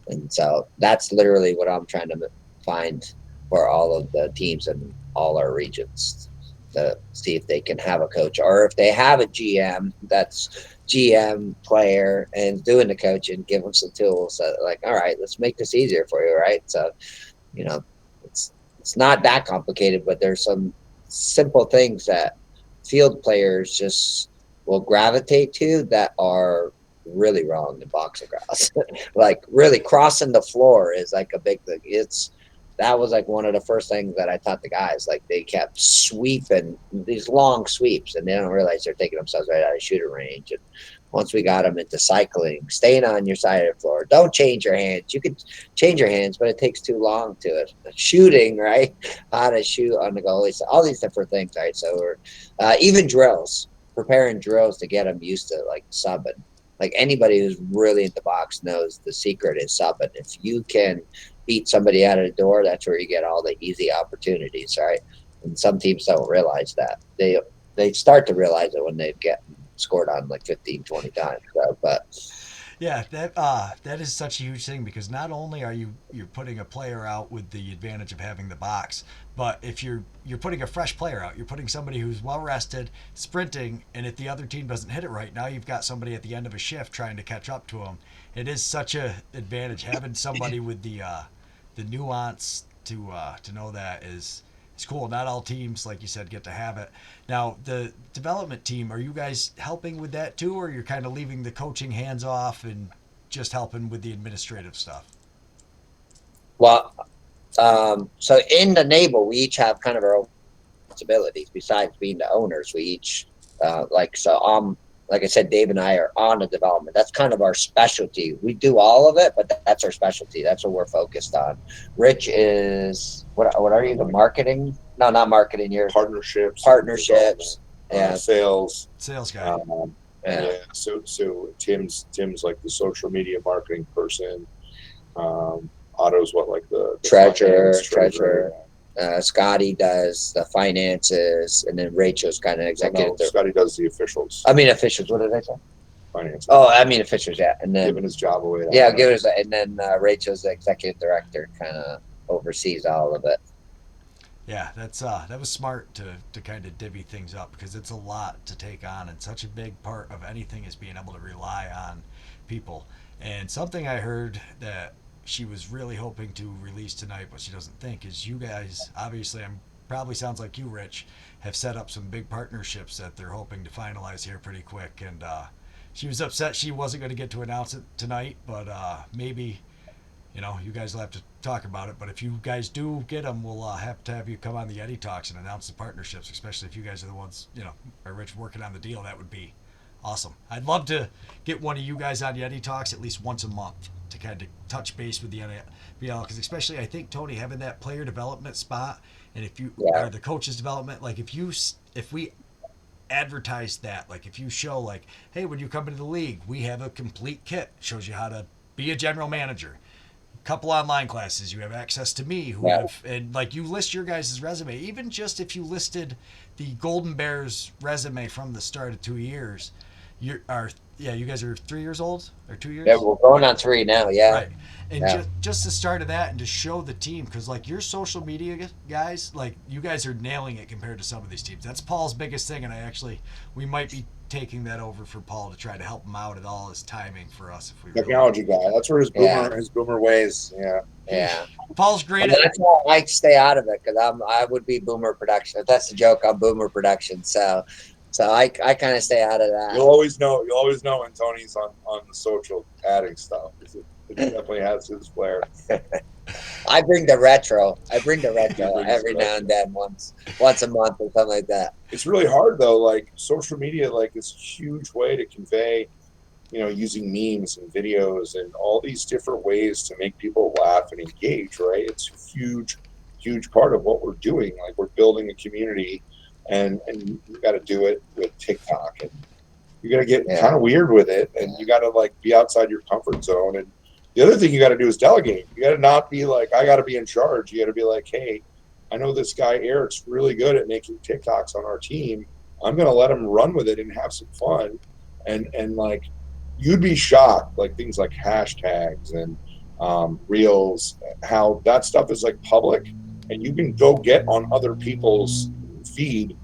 And so that's literally what I'm trying to find for all of the teams in all our regions, to see if they can have a coach, or if they have a GM that's GM player and doing the coaching, give them some tools. So like, all right, let's make this easier for you, right? So, it's not that complicated, but there's some simple things that field players just will gravitate to that are really wrong in box lacrosse. Like, really crossing the floor is like a big thing. that was like one of the first things that I taught the guys. Like they kept sweeping these long sweeps, and they don't realize they're taking themselves right out of shooting range. And once we got them into cycling, staying on your side of the floor, don't change your hands. You can change your hands, but it takes too long to it. Shooting, right? How to shoot on the goalie, so all these different things, right? So we're even drills, preparing drills to get them used to like subbing. Like anybody who's really in the box knows the secret is subbing. If you can beat somebody out of the door, that's where you get all the easy opportunities, right? And some teams don't realize that. They start to realize it when they get scored on like 15, 20 times. So, but Yeah, that is such a huge thing because not only are you're putting a player out with the advantage of having the box, but if you're putting a fresh player out, you're putting somebody who's well rested, sprinting, and if the other team doesn't hit it right, now you've got somebody at the end of a shift trying to catch up to them. It is such a advantage having somebody with the nuance to know that is it's cool. Not all teams, like you said, get to have it. Now, the development team, are you guys helping with that too, or you're kind of leaving the coaching hands off and just helping with the administrative stuff? well, so in the Naval, we each have kind of our own responsibilities. Besides being the owners, we each like so. Like I said, Dave and I are on the development. That's kind of our specialty. We do all of it, but that's our specialty. That's what we're focused on. Rich is what are you? The marketing? No, not marketing. You're partnerships. Yeah, sales. Sales guy. Yeah. So Tim's like the social media marketing person. Otto's like the treasurer. Scotty does the finances, and then Rachel's kind of executive. No, Scotty does the officials. I mean officials. What did I say? Finances. Oh, I mean officials. Yeah, and then giving his job away. Yeah, give it. And then Rachel's the executive director, kind of oversees all of it. Yeah, that was smart to kind of divvy things up because it's a lot to take on, and such a big part of anything is being able to rely on people. And something I heard that she was really hoping to release tonight, but she doesn't think, is you guys, obviously, probably sounds like you, Rich, have set up some big partnerships that they're hoping to finalize here pretty quick. And she was upset she wasn't going to get to announce it tonight, but maybe, you guys will have to talk about it. But if you guys do get them, we'll have to have you come on the Yeti Talks and announce the partnerships, especially if you guys are the ones, are Rich working on the deal. That would be awesome. I'd love to get one of you guys on Yeti Talks at least once a month to kind of touch base with the NBL, because especially I think, Tony, having that player development spot, and if you or the coaches development, like if we advertise that, like if you show like, hey, when you come into the league, we have a complete kit, shows you how to be a general manager, couple online classes, you have access to me and like you list your guys' resume, even just if you listed the Golden Bears resume from the start of 2 years, you guys are 3 years old or 2 years. Yeah, we're going on 3 now. Yeah, right. And just the start of that, and to show the team, because like your social media guys, like you guys are nailing it compared to some of these teams. That's Paul's biggest thing, and we might be taking that over for Paul to try to help him out at all his timing for us. If we technology guy, that's where his boomer ways. Yeah. Paul's great. That's why I stay out of it, because I would be boomer production. If that's the joke, I'm boomer production. So I kind of stay out of that. You'll always know when Tony's on the social adding stuff. It definitely has his flair. I bring the retro every now and then, once a month or something like that. It's really hard though. Like social media, like is a huge way to convey, using memes and videos and all these different ways to make people laugh and engage. Right? It's a huge part of what we're doing. Like we're building a community, and you got to do it with TikTok, and you got to get kind of weird with it, and you got to like be outside your comfort zone. And the other thing you got to do is delegate. You got to not be like, I got to be in charge. You got to be like, hey, I know this guy Eric's really good at making TikToks on our team. I'm going to let him run with it and have some fun. And like, you'd be shocked, like things like hashtags and reels, how that stuff is like public, and you can go get on other people's feed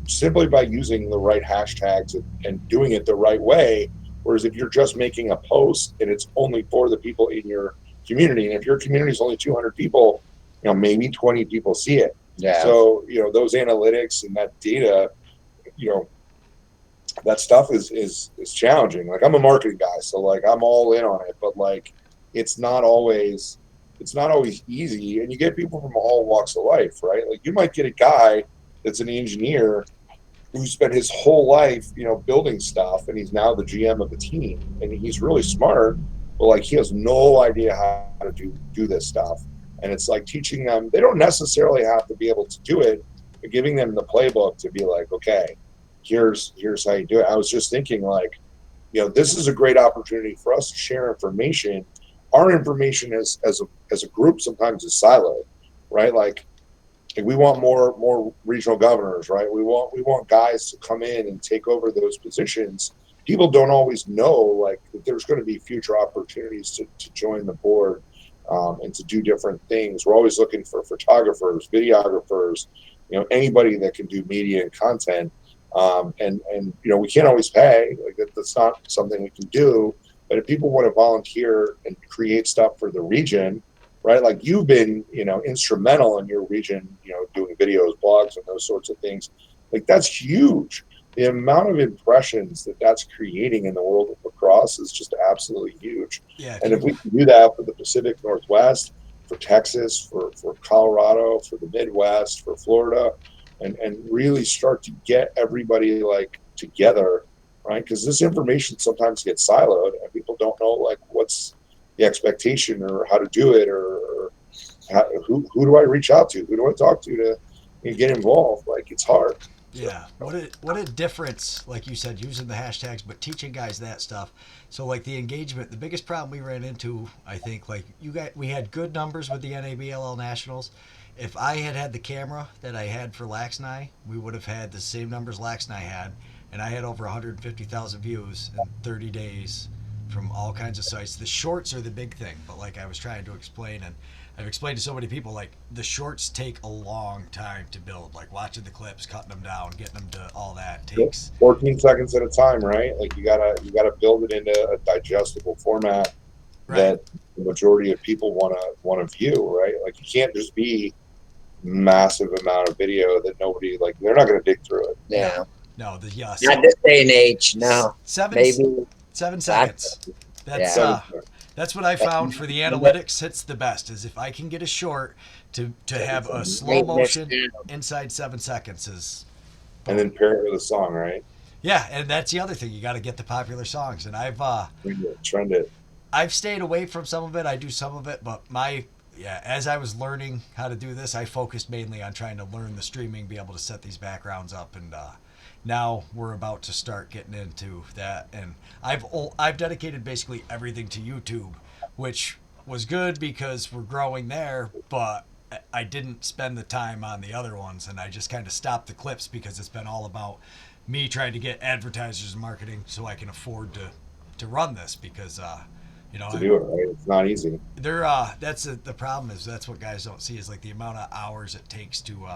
simply by using the right hashtags and doing it the right way. Whereas if you're just making a post and it's only for the people in your community, and if your community is only 200 people, maybe 20 people see it. Yeah. So, those analytics and that data, that stuff is challenging. Like I'm a marketing guy, so like I'm all in on it, but like it's not always it's not always easy, and you get people from all walks of life, right? Like you might get a guy that's an engineer who spent his whole life, building stuff, and he's now the GM of the team, and he's really smart, but like he has no idea how to do this stuff. And it's like teaching them. They don't necessarily have to be able to do it, but giving them the playbook to be like, okay, here's how you do it. I was just thinking, like, this is a great opportunity for us to share information. Our information as a group sometimes is siloed, right? Like we want more regional governors, right? We want guys to come in and take over those positions. People don't always know like that there's going to be future opportunities to join the board, and to do different things. We're always looking for photographers, videographers, anybody that can do media and content. And we can't always pay. Like that's not something we can do. But if people want to volunteer and create stuff for the region, right? Like you've been, instrumental in your region, doing videos, blogs, and those sorts of things. Like that's huge. The amount of impressions that's creating in the world of lacrosse is just absolutely huge. Yeah. And if we can do that for the Pacific Northwest, for Texas, for Colorado, for the Midwest, for Florida, and really start to get everybody like together, right? Because this information sometimes gets siloed and people don't know like what's the expectation or how to do it, or who do I reach out to? Who do I talk to get involved? Like it's hard. Yeah, what a difference, like you said, using the hashtags, but teaching guys that stuff. So like the engagement, the biggest problem we ran into, I think, like we had good numbers with the NABLL Nationals. If I had the camera that I had for Laxnai, we would have had the same numbers Laxnai had, and I had over 150,000 views in 30 days from all kinds of sites. The shorts are the big thing, but like I was trying to explain, and I've explained to so many people, like the shorts take a long time to build. Like watching the clips, cutting them down, getting them to all that takes 14 seconds at a time, right? Like you gotta build it into a digestible format, right, that the majority of people want to view, right? Like you can't just be massive amount of video that nobody, like they're not going to dig through it. Yeah. No, the not this day and age. No, maybe 7 seconds. That's what I found for the analytics. It's the best is if I can get a short to have a slow motion inside 7 seconds is. And then pair it with a song, right? Yeah, and that's the other thing. You got to get the popular songs, and trend it. I've stayed away from some of it. I do some of it, but as I was learning how to do this, I focused mainly on trying to learn the streaming, be able to set these backgrounds up, and now we're about to start getting into that. And I've dedicated basically everything to YouTube, which was good because we're growing there, but I didn't spend the time on the other ones, and I just kind of stopped the clips because it's been all about me trying to get advertisers and marketing so I can afford to run this because to do it right, it's not easy. That's the problem is that's what guys don't see is like the amount of hours it takes to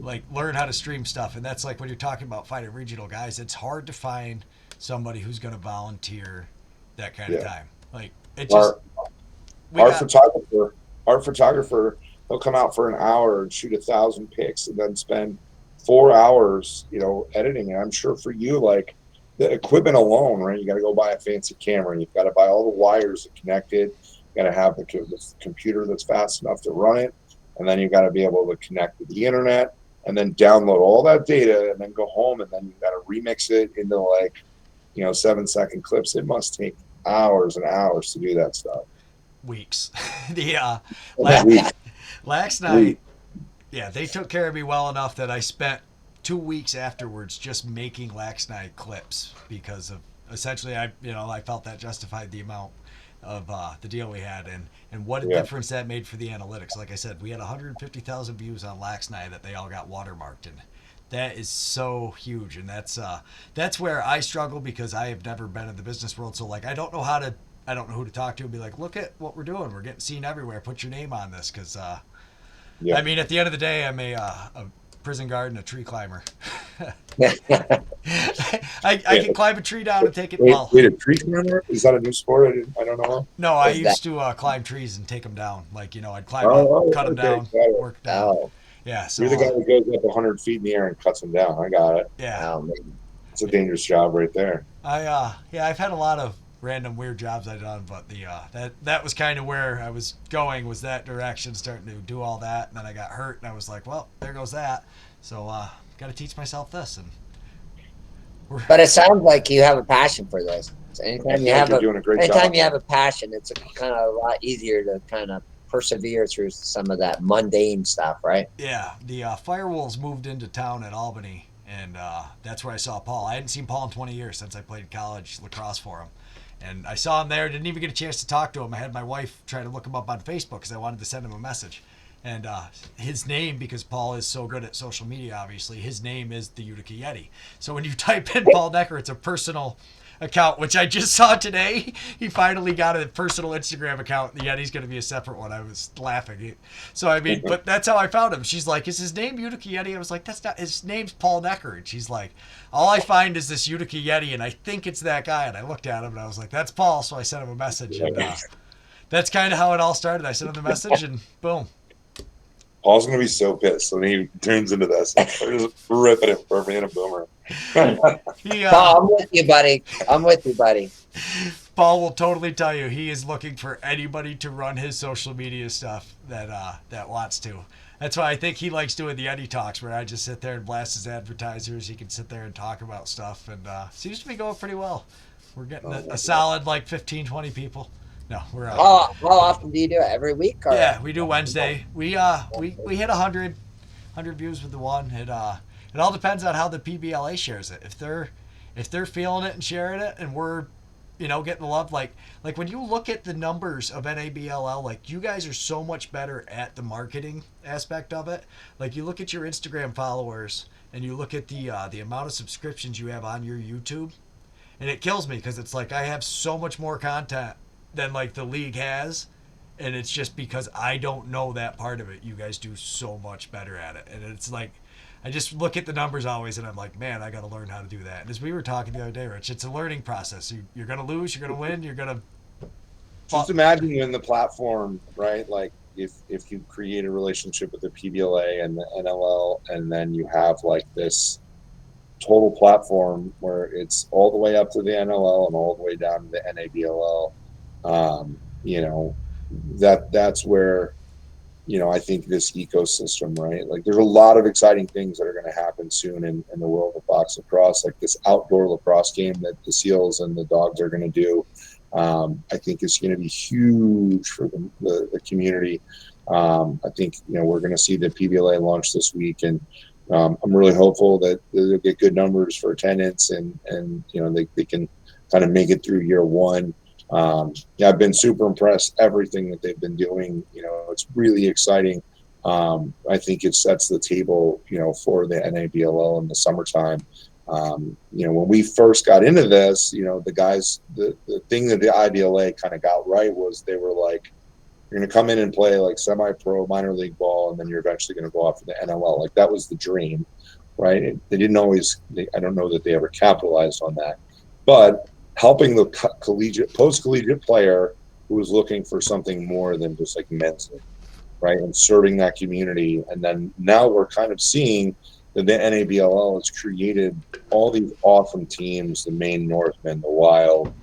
like learn how to stream stuff, and that's like when you're talking about finding regional guys, it's hard to find somebody who's going to volunteer that kind of time. Like it just our photographer, he'll come out for an hour and shoot 1,000 pics and then spend 4 hours, editing it. I'm sure for you, like the equipment alone, right? You got to go buy a fancy camera, and you've got to buy all the wires that connect it. You got to have the computer that's fast enough to run it, and then you got to be able to connect to the internet, and then download all that data, and then go home, and then you got to remix it into 7-second clips. It must take hours and hours to do that stuff. Weeks. Last night, they took care of me well enough that I spent 2 weeks afterwards just making Laxnai clips because of essentially I felt that justified the amount of the deal we had and what a difference that made for the analytics. Like I said, we had 150,000 views on Laxnai that they all got watermarked, and that is so huge. And that's where I struggle because I have never been in the business world. So like I don't know who to talk to and be like, look at what we're doing. We're getting seen everywhere. Put your name on this because I mean at the end of the day I'm a prison guard and a tree climber. I can climb a tree down and take it well. Wait, a tree climber? Is that a new sport? I don't know. No, I used to climb trees and take them down. Like, I'd climb up, cut them down, work down. Oh. Yeah, so you're the guy that goes up 100 feet in the air and cuts them down. I got it. Yeah. It's a dangerous job right there. I've had a lot of random weird jobs I done, but the that was kind of where I was going, was that direction, starting to do all that, and then I got hurt, and I was like, well, there goes that. So got to teach myself this, and But it sounds like you have a passion for this. I feel like you're doing a great Anytime job. you have a passion, it's kind of a lot easier to kind of persevere through some of that mundane stuff, right? yeah, the Firewolves moved into town at Albany, and that's where I saw Paul. I hadn't seen Paul in 20 years since I played college lacrosse for him. And I saw him there, didn't even get a chance to talk to him. I had my wife try to look him up on Facebook because I wanted to send him a message. And his name, because Paul is so good at social media, obviously, his name is the Utica Yeti. So when you type in Paul Decker, it's a personal account, which I just saw today. He finally got a personal Instagram account. The Yeti's going to be a separate one. I was laughing. So, I mean, but that's how I found him. She's like, is his name Utica Yeti? I was like, that's not, his name's Paul Decker. And she's like, all I find is this Utica Yeti, and I think it's that guy. And I looked at him, and I was like, that's Paul. So I sent him a message. And that's kind of how it all started. I sent him the message, and boom. Paul's going to be so pissed when he turns into this. We're just ripping it for being a boomer. Paul, I'm with you, buddy. I'm with you, buddy. Paul will totally tell you he is looking for anybody to run his social media stuff that wants to. That's why I think he likes doing the Eddie Talks, where I just sit there and blast his advertisers. He can sit there and talk about stuff, and seems to be going pretty well. We're getting a solid like 15, 20 people. No, we're how often do you do it? Every week? Or? Yeah, we do Wednesday. We hit 100 views with the one. It all depends on how the PBLA shares it. If they're feeling it and sharing it, and we're getting the love, like when you look at the numbers of NABLL, like you guys are so much better at the marketing aspect of it. Like you look at your Instagram followers and you look at the amount of subscriptions you have on your YouTube, and it kills me because it's like I have so much more content than like the league has, and it's just because I don't know that part of it. You guys do so much better at it, and it's like I just look at the numbers always, and I'm like, man, I got to learn how to do that. And as we were talking the other day, Rich, it's a learning process. You're gonna lose, you're gonna win, you're gonna just imagine you in the platform, right? Like if you create a relationship with the PBLA and the NLL, and then you have like this total platform where it's all the way up to the NLL and all the way down to the NABLL. That's where, I think this ecosystem, right? Like there's a lot of exciting things that are going to happen soon in the world of box lacrosse, like this outdoor lacrosse game that the Seals and the Dogs are going to do. I think is going to be huge for the community. I think, we're going to see the PBLA launch this week, and I'm really hopeful that they'll get good numbers for attendance and they can kind of make it through year one. I've been super impressed everything that they've been doing. It's really exciting. I think it sets the table, for the NABLL in the summertime. When we first got into this, the guys, the thing that the IBLA kind of got right was they were like, you're going to come in and play like semi-pro minor league ball, and then you're eventually going to go off to the NLL. Like that was the dream, right? They didn't always, I don't know that they ever capitalized on that, but helping the post-collegiate player who was looking for something more than just like men's league, right? And serving that community. And then now we're kind of seeing that the NABLL has created all these awesome teams, the Maine Northmen, the Wild,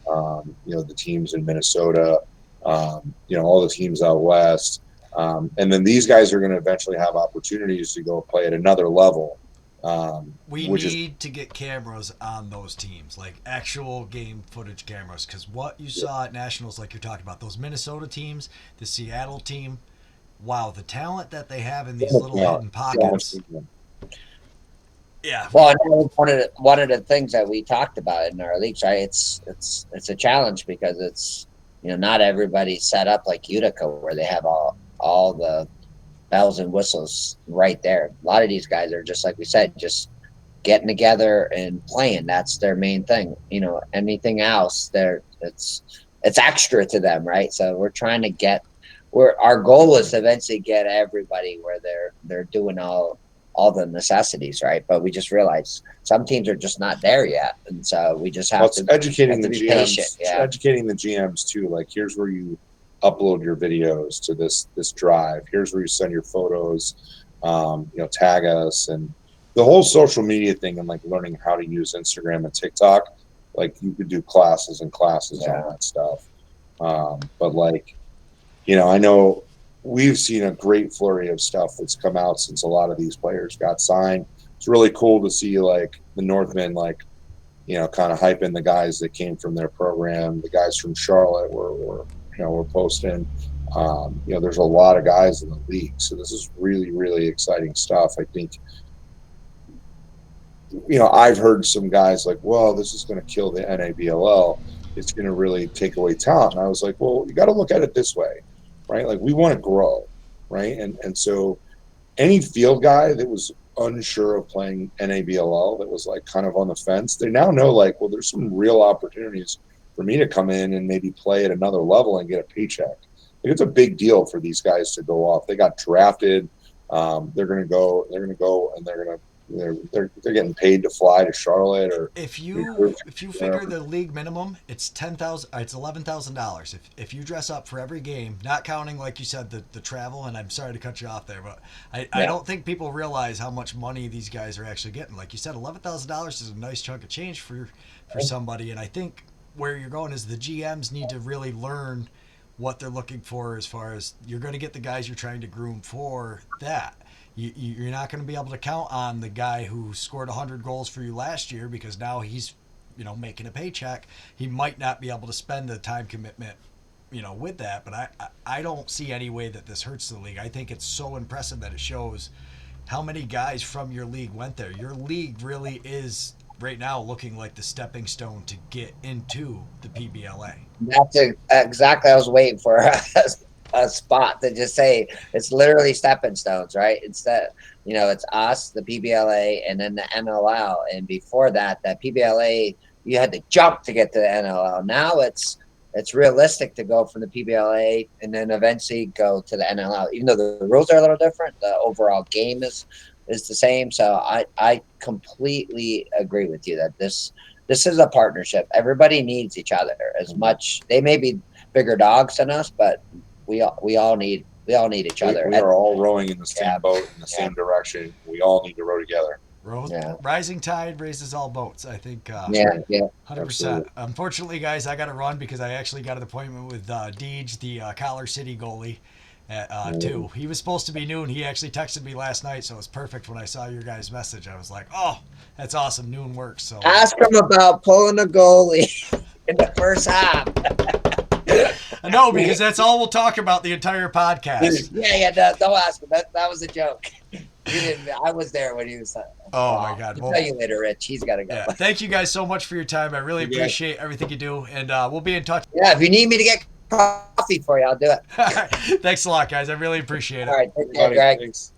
the teams in Minnesota, all the teams out west. And then these guys are going to eventually have opportunities to go play at another level. We need to get cameras on those teams, like actual game footage cameras, because what you saw at Nationals, like you're talking about, those Minnesota teams, the Seattle team, wow, the talent that they have in these little hidden pockets. Yeah. Well, one of the things that we talked about in our leagues, right? It's a challenge because it's not everybody's set up like Utica where they have all the bells and whistles right there. A lot of these guys are just like we said, just getting together and playing. That's their main thing. Anything else, it's extra to them, right? So we're trying to our goal is to eventually get everybody where they're doing all the necessities, right? But we just realized some teams are just not there yet, and so we just have to educating the be GMs, patient. Yeah. Educating the GMs too. Like here's where you upload your videos to this drive. Here's where you send your photos. Tag us, and the whole social media thing, and like learning how to use Instagram and TikTok. like you could do classes and classes Yeah. on that stuff. But like, I know we've seen a great flurry of stuff that's come out since a lot of these players got signed. It's really cool to see like the Northmen, like, kind of hyping the guys that came from their program. The guys from Charlotte were posting. There's a lot of guys in the league, so this is really, really exciting stuff. I think, I've heard some guys like, well, this is going to kill the NABLL. It's going to really take away talent. And I was like, well, you got to look at it this way, right? Like, we want to grow, right? And so any field guy that was unsure of playing NABLL, that was like kind of on the fence, they now know, like, well, there's some real opportunities for me to come in and maybe play at another level and get a paycheck. Like, it's a big deal for these guys to go off. They got drafted. They're going to go, and they're getting paid to fly to Charlotte. Or if you figure the league minimum, it's $11,000. If you dress up for every game, not counting, like you said, the travel. And I'm sorry to cut you off there, but I don't think people realize how much money these guys are actually getting. Like you said, $11,000 is a nice chunk of change for somebody. And I think where you're going is the GMs need to really learn what they're looking for, as far as you're going to get the guys you're trying to groom for that. You're not going to be able to count on the guy who scored 100 goals for you last year, because now he's, making a paycheck. He might not be able to spend the time commitment, with that. But I don't see any way that this hurts the league. I think it's so impressive that it shows how many guys from your league went there. Your league really is right now looking like the stepping stone to get into the PBLA. That's exactly. I was waiting for a spot to just say it's literally stepping stones, right? It's that, it's us, the PBLA, and then the NLL. And before that, that PBLA, you had to jump to get to the NLL. Now it's realistic to go from the PBLA and then eventually go to the NLL. Even though the rules are a little different, the overall game is the same. So I completely agree with you that this is a partnership. Everybody needs each other as much. They may be bigger dogs than us, but we all need each other. We are all rowing in the same boat, in the same direction. We all need to row together. Rising tide raises all boats, I think. 100%. Absolutely. Unfortunately, guys, I got to run because I actually got an appointment with Deej, the Collar City goalie, at 2. He was supposed to be noon. He actually texted me last night, so it was perfect when I saw your guys' message. I was like, oh, that's awesome. Noon works. So ask him about pulling a goalie in the first half. No, because that's all we'll talk about the entire podcast. Don't ask him. That was a joke. I was there when he was. Oh my God! I'll tell you later, Rich. He's got to go. Yeah. Thank you guys so much for your time. I really appreciate everything you do, and we'll be in touch. Yeah, if you need me to get coffee for you, I'll do it. Thanks a lot, guys. I really appreciate it. All right, take care, Greg. Thanks.